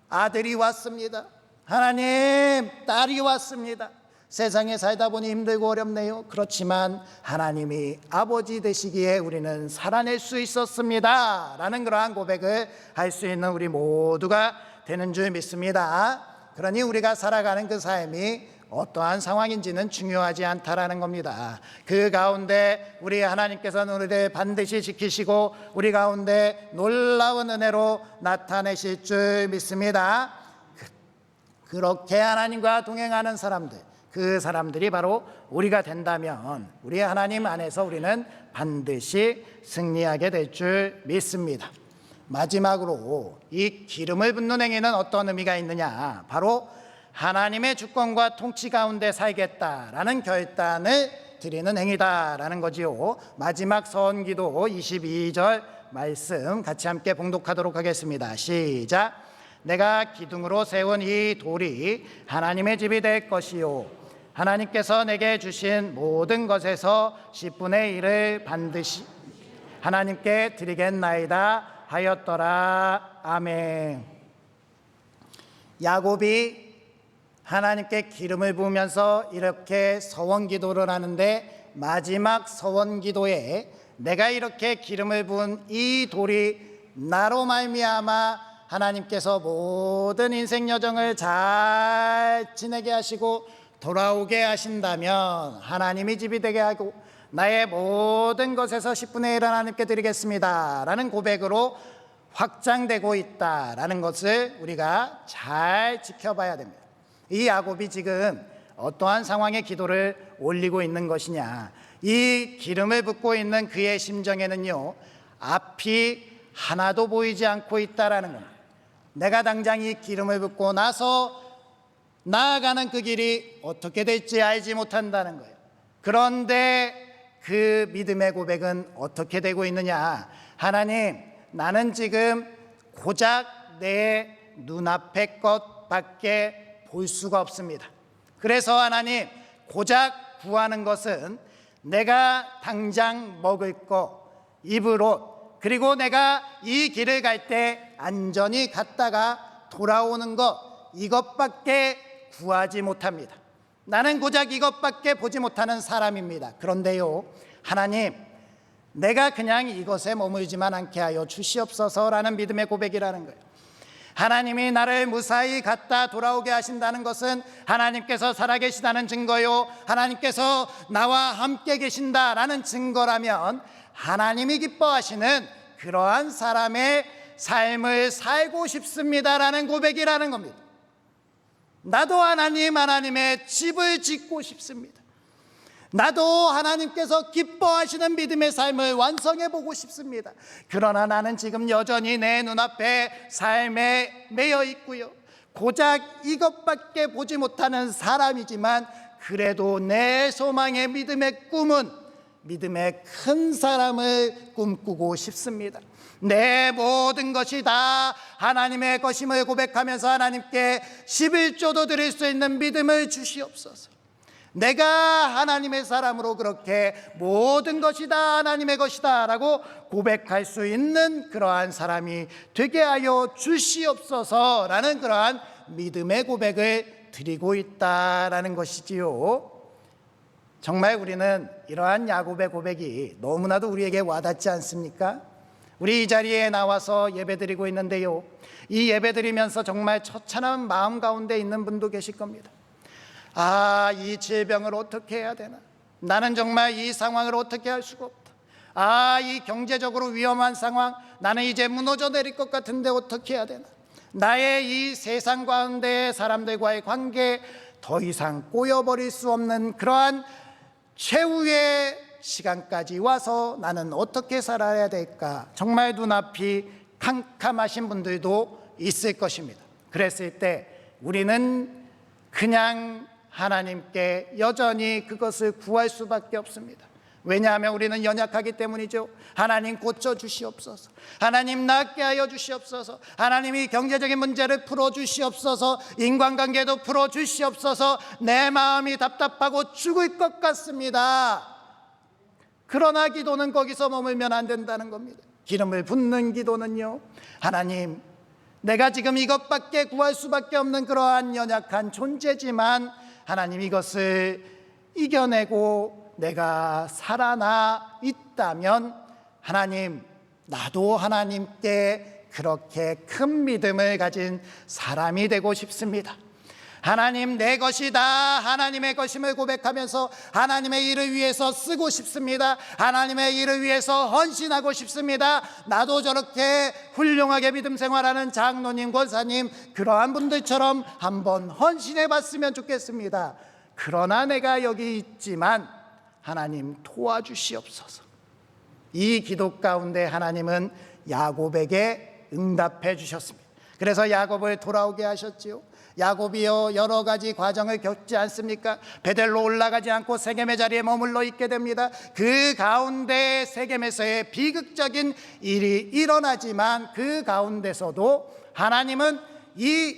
Speaker 1: 아들이 왔습니다. 하나님 딸이 왔습니다. 세상에 살다 보니 힘들고 어렵네요. 그렇지만 하나님이 아버지 되시기에 우리는 살아낼 수 있었습니다 라는 그러한 고백을 할 수 있는 우리 모두가 되는 줄 믿습니다. 그러니 우리가 살아가는 그 삶이 어떠한 상황인지는 중요하지 않다라는 겁니다. 그 가운데 우리 하나님께서는 우리를 반드시 지키시고 우리 가운데 놀라운 은혜로 나타내실 줄 믿습니다. 그렇게 하나님과 동행하는 사람들, 그 사람들이 바로 우리가 된다면 우리 하나님 안에서 우리는 반드시 승리하게 될 줄 믿습니다. 마지막으로 이 기름을 붓는 행위는 어떤 의미가 있느냐? 바로 하나님의 주권과 통치 가운데 살겠다라는 결단을 드리는 행위다라는 거지요. 마지막 서원기도 22절 말씀 같이 함께 봉독하도록 하겠습니다. 시작. 내가 기둥으로 세운 이 돌이 하나님의 집이 될 것이요 하나님께서 내게 주신 모든 것에서 10분의 1을 반드시 하나님께 드리겠나이다 하였더라. 아멘. 야곱이 하나님께 기름을 부으면서 이렇게 서원기도를 하는데 마지막 서원기도에 내가 이렇게 기름을 부은 이 돌이 나로 말미암아 하나님께서 모든 인생 여정을 잘 지내게 하시고 돌아오게 하신다면 하나님이 집이 되게 하고 나의 모든 것에서 10분의 1을 하나님께 드리겠습니다 라는 고백으로 확장되고 있다라는 것을 우리가 잘 지켜봐야 됩니다. 이 야곱이 지금 어떠한 상황의 기도를 올리고 있는 것이냐, 이 기름을 붓고 있는 그의 심정에는요 앞이 하나도 보이지 않고 있다라는 겁니다. 내가 당장 이 기름을 붓고 나서 나아가는 그 길이 어떻게 될지 알지 못한다는 거예요. 그런데 그 믿음의 고백은 어떻게 되고 있느냐? 하나님, 나는 지금 고작 내 눈앞의 것밖에 볼 수가 없습니다. 그래서 하나님, 고작 구하는 것은 내가 당장 먹을 것, 입을 옷, 그리고 내가 이 길을 갈 때 안전히 갔다가 돌아오는 것, 이것밖에 구하지 못합니다. 나는 고작 이것밖에 보지 못하는 사람입니다. 그런데요, 하나님, 내가 그냥 이것에 머물지만 않게 하여 주시옵소서라는 믿음의 고백이라는 거예요. 하나님이 나를 무사히 갔다 돌아오게 하신다는 것은 하나님께서 살아계시다는 증거요, 하나님께서 나와 함께 계신다라는 증거라면 하나님이 기뻐하시는 그러한 사람의 삶을 살고 싶습니다라는 고백이라는 겁니다. 나도 하나님의 집을 짓고 싶습니다. 나도 하나님께서 기뻐하시는 믿음의 삶을 완성해 보고 싶습니다. 그러나 나는 지금 여전히 내 눈앞에 삶에 매여 있고요, 고작 이것밖에 보지 못하는 사람이지만 그래도 내 소망의 믿음의 꿈은 믿음의 큰 사람을 꿈꾸고 싶습니다. 내 모든 것이 다 하나님의 것임을 고백하면서 하나님께 11조도 드릴 수 있는 믿음을 주시옵소서. 내가 하나님의 사람으로 그렇게 모든 것이 다 하나님의 것이다 라고 고백할 수 있는 그러한 사람이 되게 하여 주시옵소서라는 그러한 믿음의 고백을 드리고 있다라는 것이지요. 정말 우리는 이러한 야곱의 고백이 너무나도 우리에게 와닿지 않습니까? 우리 이 자리에 나와서 예배드리고 있는데요, 이 예배드리면서 정말 처참한 마음 가운데 있는 분도 계실 겁니다. 아, 이 질병을 어떻게 해야 되나? 나는 정말 이 상황을 어떻게 할 수가 없다. 아, 이 경제적으로 위험한 상황, 나는 이제 무너져 내릴 것 같은데 어떻게 해야 되나? 나의 이 세상 가운데 사람들과의 관계 더 이상 꼬여버릴 수 없는 그러한 최후의 시간까지 와서 나는 어떻게 살아야 될까? 정말 눈앞이 캄캄하신 분들도 있을 것입니다. 그랬을 때 우리는 그냥 하나님께 여전히 그것을 구할 수밖에 없습니다. 왜냐하면 우리는 연약하기 때문이죠. 하나님 고쳐주시옵소서. 하나님 낫게 하여 주시옵소서. 하나님이 경제적인 문제를 풀어주시옵소서. 인간관계도 풀어주시옵소서. 내 마음이 답답하고 죽을 것 같습니다. 그러나 기도는 거기서 머물면 안 된다는 겁니다. 기름을 붓는 기도는요, 하나님, 내가 지금 이것밖에 구할 수밖에 없는 그러한 연약한 존재지만 하나님, 이것을 이겨내고 내가 살아나 있다면 하나님, 나도 하나님께 그렇게 큰 믿음을 가진 사람이 되고 싶습니다. 하나님, 내 것이 다 하나님의 것임을 고백하면서 하나님의 일을 위해서 쓰고 싶습니다. 하나님의 일을 위해서 헌신하고 싶습니다. 나도 저렇게 훌륭하게 믿음 생활하는 장로님, 권사님, 그러한 분들처럼 한번 헌신해 봤으면 좋겠습니다. 그러나 내가 여기 있지만 하나님 도와주시옵소서. 이 기도 가운데 하나님은 야곱에게 응답해 주셨습니다. 그래서 야곱을 돌아오게 하셨지요. 야곱이요, 여러 가지 과정을 겪지 않습니까? 베델로 올라가지 않고 세겜의 자리에 머물러 있게 됩니다. 그 가운데 세겜에서의 비극적인 일이 일어나지만 그 가운데서도 하나님은 이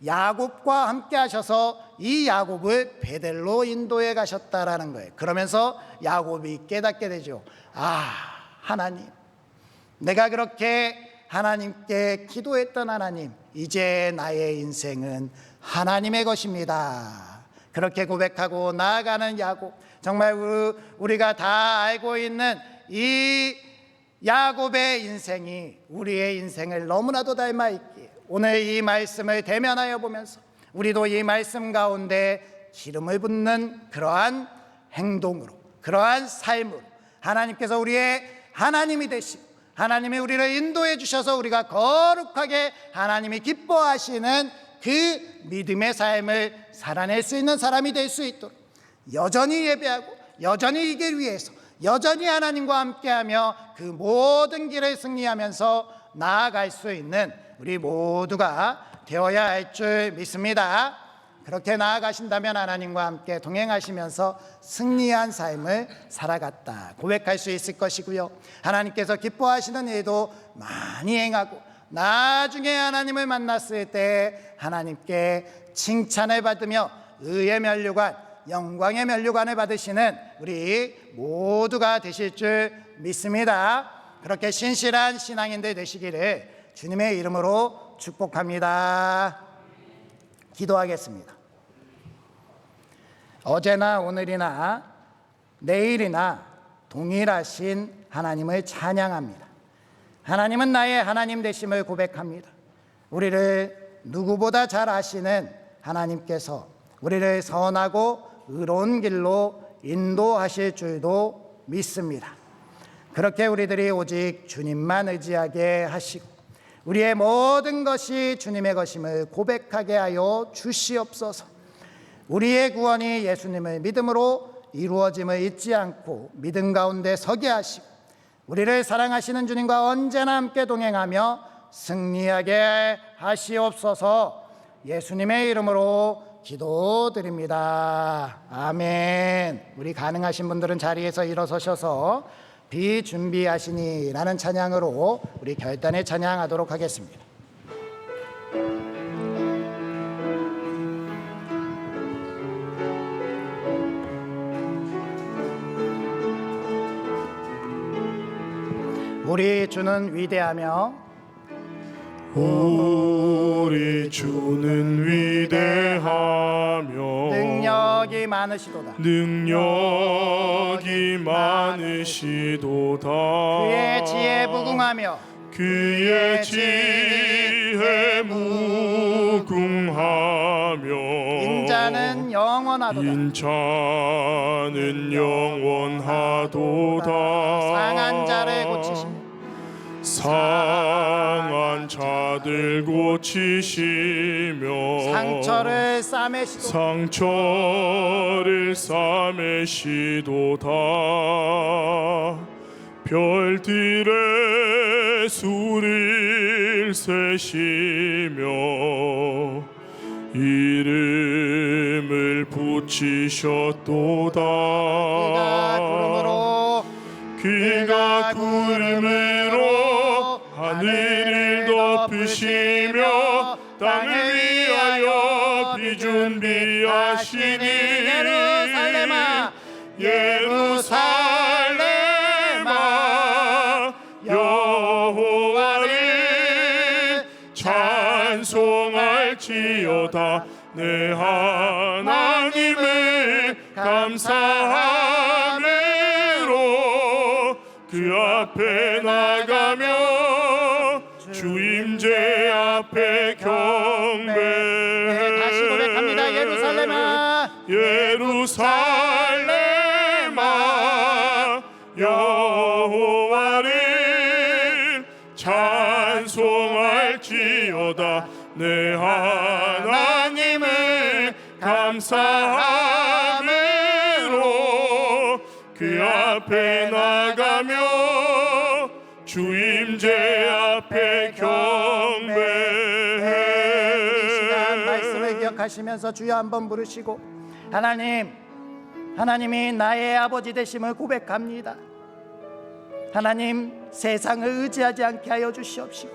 Speaker 1: 야곱과 함께 하셔서 이 야곱을 베델로 인도해 가셨다라는 거예요. 그러면서 야곱이 깨닫게 되죠. 아, 하나님, 내가 그렇게 하나님께 기도했던 하나님, 이제 나의 인생은 하나님의 것입니다. 그렇게 고백하고 나아가는 야곱, 정말 우리가 다 알고 있는 이 야곱의 인생이 우리의 인생을 너무나도 닮아 있기에 오늘 이 말씀을 대면하여 보면서 우리도 이 말씀 가운데 기름을 붓는 그러한 행동으로, 그러한 삶으로 하나님께서 우리의 하나님이 되시고 하나님이 우리를 인도해 주셔서 우리가 거룩하게 하나님이 기뻐하시는 그 믿음의 삶을 살아낼 수 있는 사람이 될 수 있도록 여전히 예배하고 여전히 이 길 위해서 여전히 하나님과 함께하며 그 모든 길을 승리하면서 나아갈 수 있는 우리 모두가 되어야 할 줄 믿습니다. 그렇게 나아가신다면 하나님과 함께 동행하시면서 승리한 삶을 살아갔다 고백할 수 있을 것이고요, 하나님께서 기뻐하시는 일도 많이 행하고 나중에 하나님을 만났을 때 하나님께 칭찬을 받으며 의의 면류관, 영광의 면류관을 받으시는 우리 모두가 되실 줄 믿습니다. 그렇게 신실한 신앙인들 되시기를 주님의 이름으로 축복합니다. 기도하겠습니다. 어제나 오늘이나 내일이나 동일하신 하나님을 찬양합니다. 하나님은 나의 하나님 되심을 고백합니다.
Speaker 4: 우리를 누구보다 잘 아시는 하나님께서 우리를 선하고 의로운 길로 인도하실 줄도 믿습니다. 그렇게 우리들이 오직 주님만 의지하게 하시고 우리의 모든 것이 주님의 것임을 고백하게 하여 주시옵소서. 우리의 구원이 예수님을 믿음으로 이루어짐을 잊지 않고 믿음 가운데 서게 하시고 우리를 사랑하시는 주님과 언제나 함께 동행하며 승리하게 하시옵소서. 예수님의 이름으로 기도드립니다. 아멘. 우리 가능하신 분들은 자리에서 일어서셔서 비준비하시니 라는 찬양으로 우리 결단의 찬양하도록 하겠습니다. 우리 주는 위대하며
Speaker 2: 우리 주는 위대하며
Speaker 4: 능력이 많으시도다.
Speaker 2: 능력이 많으시도다.
Speaker 4: 그의 지혜 무궁하며
Speaker 2: 그의 지혜 무궁하며
Speaker 4: 인자는 영원하도다.
Speaker 2: 인자는 영원하도다.
Speaker 4: 상한 자를 고치시며
Speaker 2: 상한 자들 고치시며
Speaker 4: 상처를 싸매시도다.
Speaker 2: 상처를 싸매시도다. 별들의 수를 세시며 이름을 붙이셨도다. 그가 구름으로 하늘을 덮으시며 땅을 위하여 비준비하시니
Speaker 4: 예루살렘아
Speaker 2: 예루살렘아 여호와를 찬송할지어다. 내 하나님을 감사함으로 그 앞에 나가며 주임제 앞에 경배.
Speaker 4: 다시 고백합니다. 예루살렘아
Speaker 2: 예루살렘아 여호와를 찬송할지어다. 내 하나님을 감사함으로 그 앞에 나가며 주임제 앞에 경배해.
Speaker 4: 이 시간 말씀을 기억하시면서 주여 한번 부르시고 하나님이 나의 아버지 되심을 고백합니다. 하나님, 세상을 의지하지 않게 하여 주시옵시고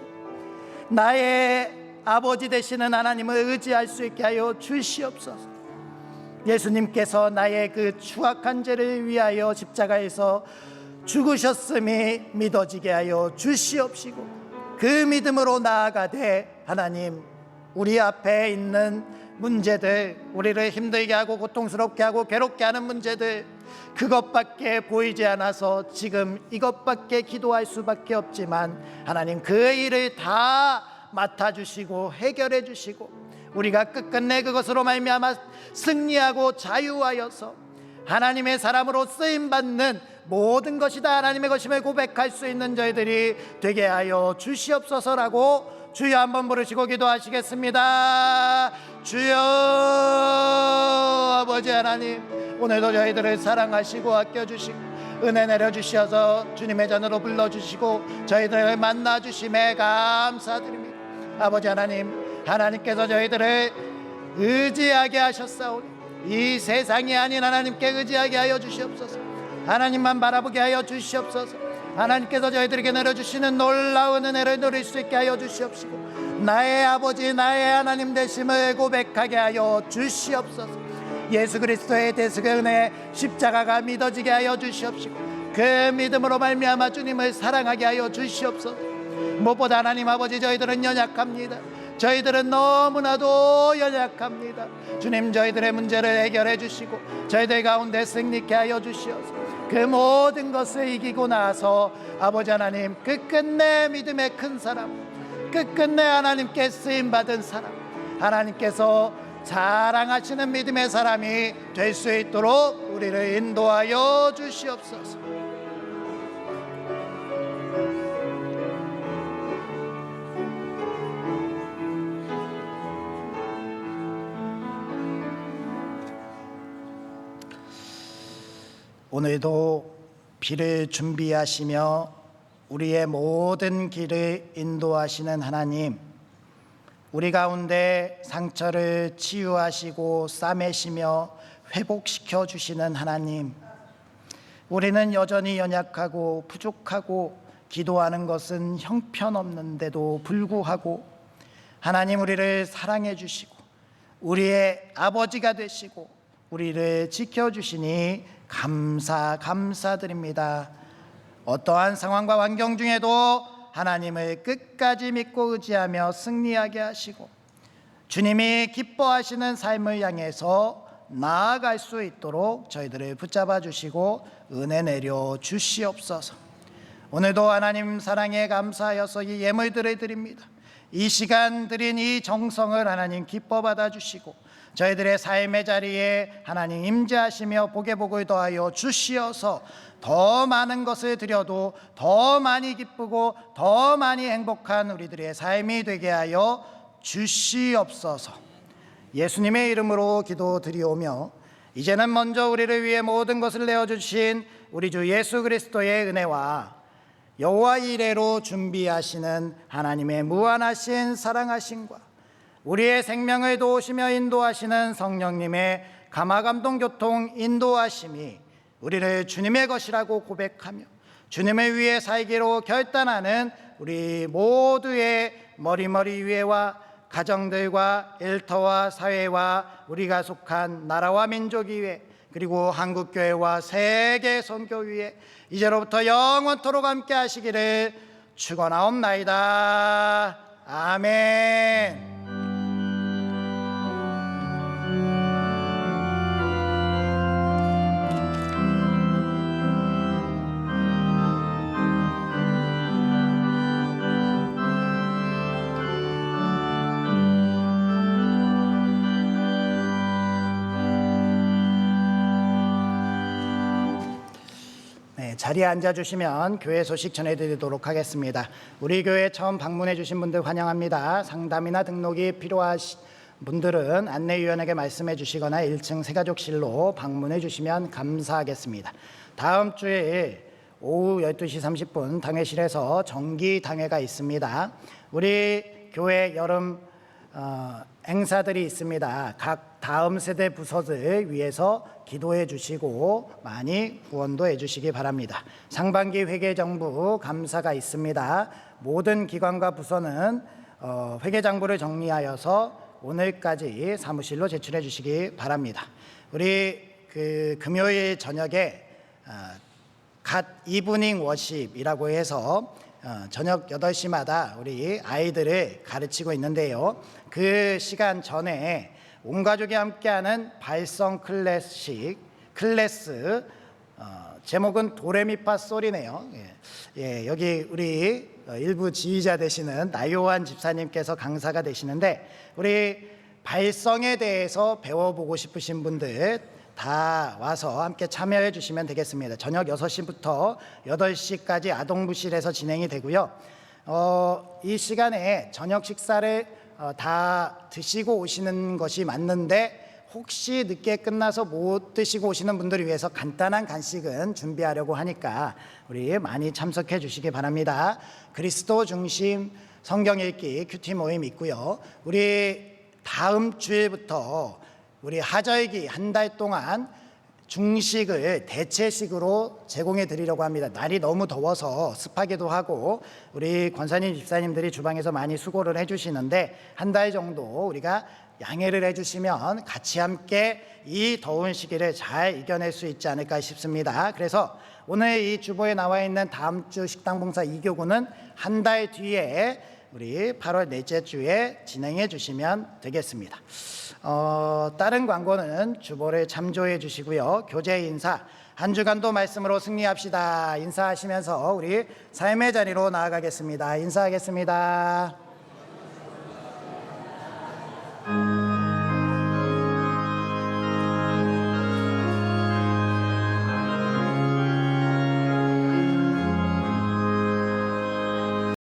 Speaker 4: 나의 아버지 되시는 하나님을 의지할 수 있게 하여 주시옵소서. 예수님께서 나의 그 추악한 죄를 위하여 십자가에서 죽으셨음이 믿어지게 하여 주시옵시고 그 믿음으로 나아가되 하나님, 우리 앞에 있는 문제들, 우리를 힘들게 하고 고통스럽게 하고 괴롭게 하는 문제들, 그것밖에 보이지 않아서 지금 이것밖에 기도할 수밖에 없지만 하나님, 그 일을 다 맡아주시고 해결해 주시고 우리가 끝끝내 그것으로 말미암아 승리하고 자유하여서 하나님의 사람으로 쓰임받는 모든 것이 다 하나님의 것임을 고백할 수 있는 저희들이 되게 하여 주시옵소서라고 주여 한번 부르시고 기도하시겠습니다. 주여 아버지 하나님, 오늘도 저희들을 사랑하시고 아껴주시고 은혜 내려주셔서 주님의 잔으로 불러주시고 저희들을 만나주심에 감사드립니다. 아버지 하나님, 하나님께서 저희들을 의지하게 하셨사오니 이 세상이 아닌 하나님께 의지하게 하여 주시옵소서. 하나님만 바라보게 하여 주시옵소서. 하나님께서 저희들에게 내려주시는 놀라운 은혜를 누릴 수 있게 하여 주시옵시고 나의 아버지, 나의 하나님 되심을 고백하게 하여 주시옵소서. 예수 그리스도의 대속의 은혜, 십자가가 믿어지게 하여 주시옵시고 그 믿음으로 말미암아 주님을 사랑하게 하여 주시옵소서. 무엇보다 하나님 아버지, 저희들은 연약합니다. 저희들은 너무나도 연약합니다. 주님, 저희들의 문제를 해결해 주시고 저희들 가운데 승리케 하여 주시옵소서. 그 모든 것을 이기고 나서 아버지 하나님, 끝끝내 믿음의 큰 사람, 끝끝내 하나님께 쓰임받은 사람, 하나님께서 자랑하시는 믿음의 사람이 될 수 있도록 우리를 인도하여 주시옵소서. 오늘도 비를 준비하시며 우리의 모든 길을 인도하시는 하나님, 우리 가운데 상처를 치유하시고 싸매시며 회복시켜 주시는 하나님, 우리는 여전히 연약하고 부족하고 기도하는 것은 형편없는데도 불구하고 하나님 우리를 사랑해 주시고 우리의 아버지가 되시고 우리를 지켜주시니 감사드립니다. 어떠한 상황과 환경 중에도 하나님을 끝까지 믿고 의지하며 승리하게 하시고 주님이 기뻐하시는 삶을 향해서 나아갈 수 있도록 저희들을 붙잡아 주시고 은혜 내려 주시옵소서. 오늘도 하나님 사랑에 감사하여서 이 예물들을 드립니다. 이 시간 드린 이 정성을 하나님 기뻐 받아 주시고 저희들의 삶의 자리에 하나님 임재하시며 복의 복을 더하여 주시어서 더 많은 것을 드려도 더 많이 기쁘고 더 많이 행복한 우리들의 삶이 되게 하여 주시옵소서. 예수님의 이름으로 기도드리오며 이제는 먼저 우리를 위해 모든 것을 내어주신 우리 주 예수 그리스도의 은혜와 여호와 이레로 준비하시는 하나님의 무한하신 사랑하심과 우리의 생명을 도우시며 인도하시는 성령님의 감화감동 교통 인도하심이 우리를 주님의 것이라고 고백하며 주님을 위해 살기로 결단하는 우리 모두의 머리머리 위에와 가정들과 일터와 사회와 우리가 속한 나라와 민족 위에 그리고 한국교회와 세계 선교 위에 이제로부터 영원토록 함께 하시기를 축원하옵나이다. 아멘. 자리에 앉아주시면 교회 소식 전해드리도록 하겠습니다. 우리 교회 처음 방문해 주신 분들 환영합니다. 상담이나 등록이 필요하신 분들은 안내위원에게 말씀해 주시거나 1층 새가족실로 방문해 주시면 감사하겠습니다. 다음 주에 오후 12시 30분 당회실에서 정기 당회가 있습니다. 우리 교회 여름 행사들이 있습니다. 각 다음 세대 부서들 위해서 기도해 주시고 많이 후원도 해 주시기 바랍니다. 상반기 회계정부 감사가 있습니다. 모든 기관과 부서는 회계장부를 정리하여서 오늘까지 사무실로 제출해 주시기 바랍니다. 우리 금요일 저녁에 갓 이브닝 워십이라고 해서 저녁 8시마다 우리 아이들을 가르치고 있는데요. 그 시간 전에 온 가족이 함께하는 발성 클래스 제목은 도레미파솔이네요. 여기 우리 일부 지휘자 되시는 나요한 집사님께서 강사가 되시는데 우리 발성에 대해서 배워보고 싶으신 분들 다 와서 함께 참여해 주시면 되겠습니다. 저녁 6시부터 8시까지 아동부실에서 진행이 되고요. 이 시간에 저녁 식사를 다 드시고 오시는 것이 맞는데 혹시 늦게 끝나서 못 드시고 오시는 분들을 위해서 간단한 간식은 준비하려고 하니까 우리 많이 참석해 주시기 바랍니다. 그리스도 중심 성경 읽기 큐티 모임 있고요. 우리 다음 주일부터 우리 하절기 한 달 동안 중식을 대체식으로 제공해 드리려고 합니다. 날이 너무 더워서 습하기도 하고 우리 권사님 집사님들이 주방에서 많이 수고를 해주시는데 한 달 정도 우리가 양해를 해주시면 같이 함께 이 더운 시기를 잘 이겨낼 수 있지 않을까 싶습니다. 그래서 오늘 이 주보에 나와 있는 다음 주 식당봉사 2교구는 한 달 뒤에 우리 8월 넷째 주에 진행해 주시면 되겠습니다. 다른 광고는 주보를 참조해 주시고요. 교제 인사 한 주간도 말씀으로 승리합시다. 인사하시면서 우리 삶의 자리로 나아가겠습니다. 인사하겠습니다.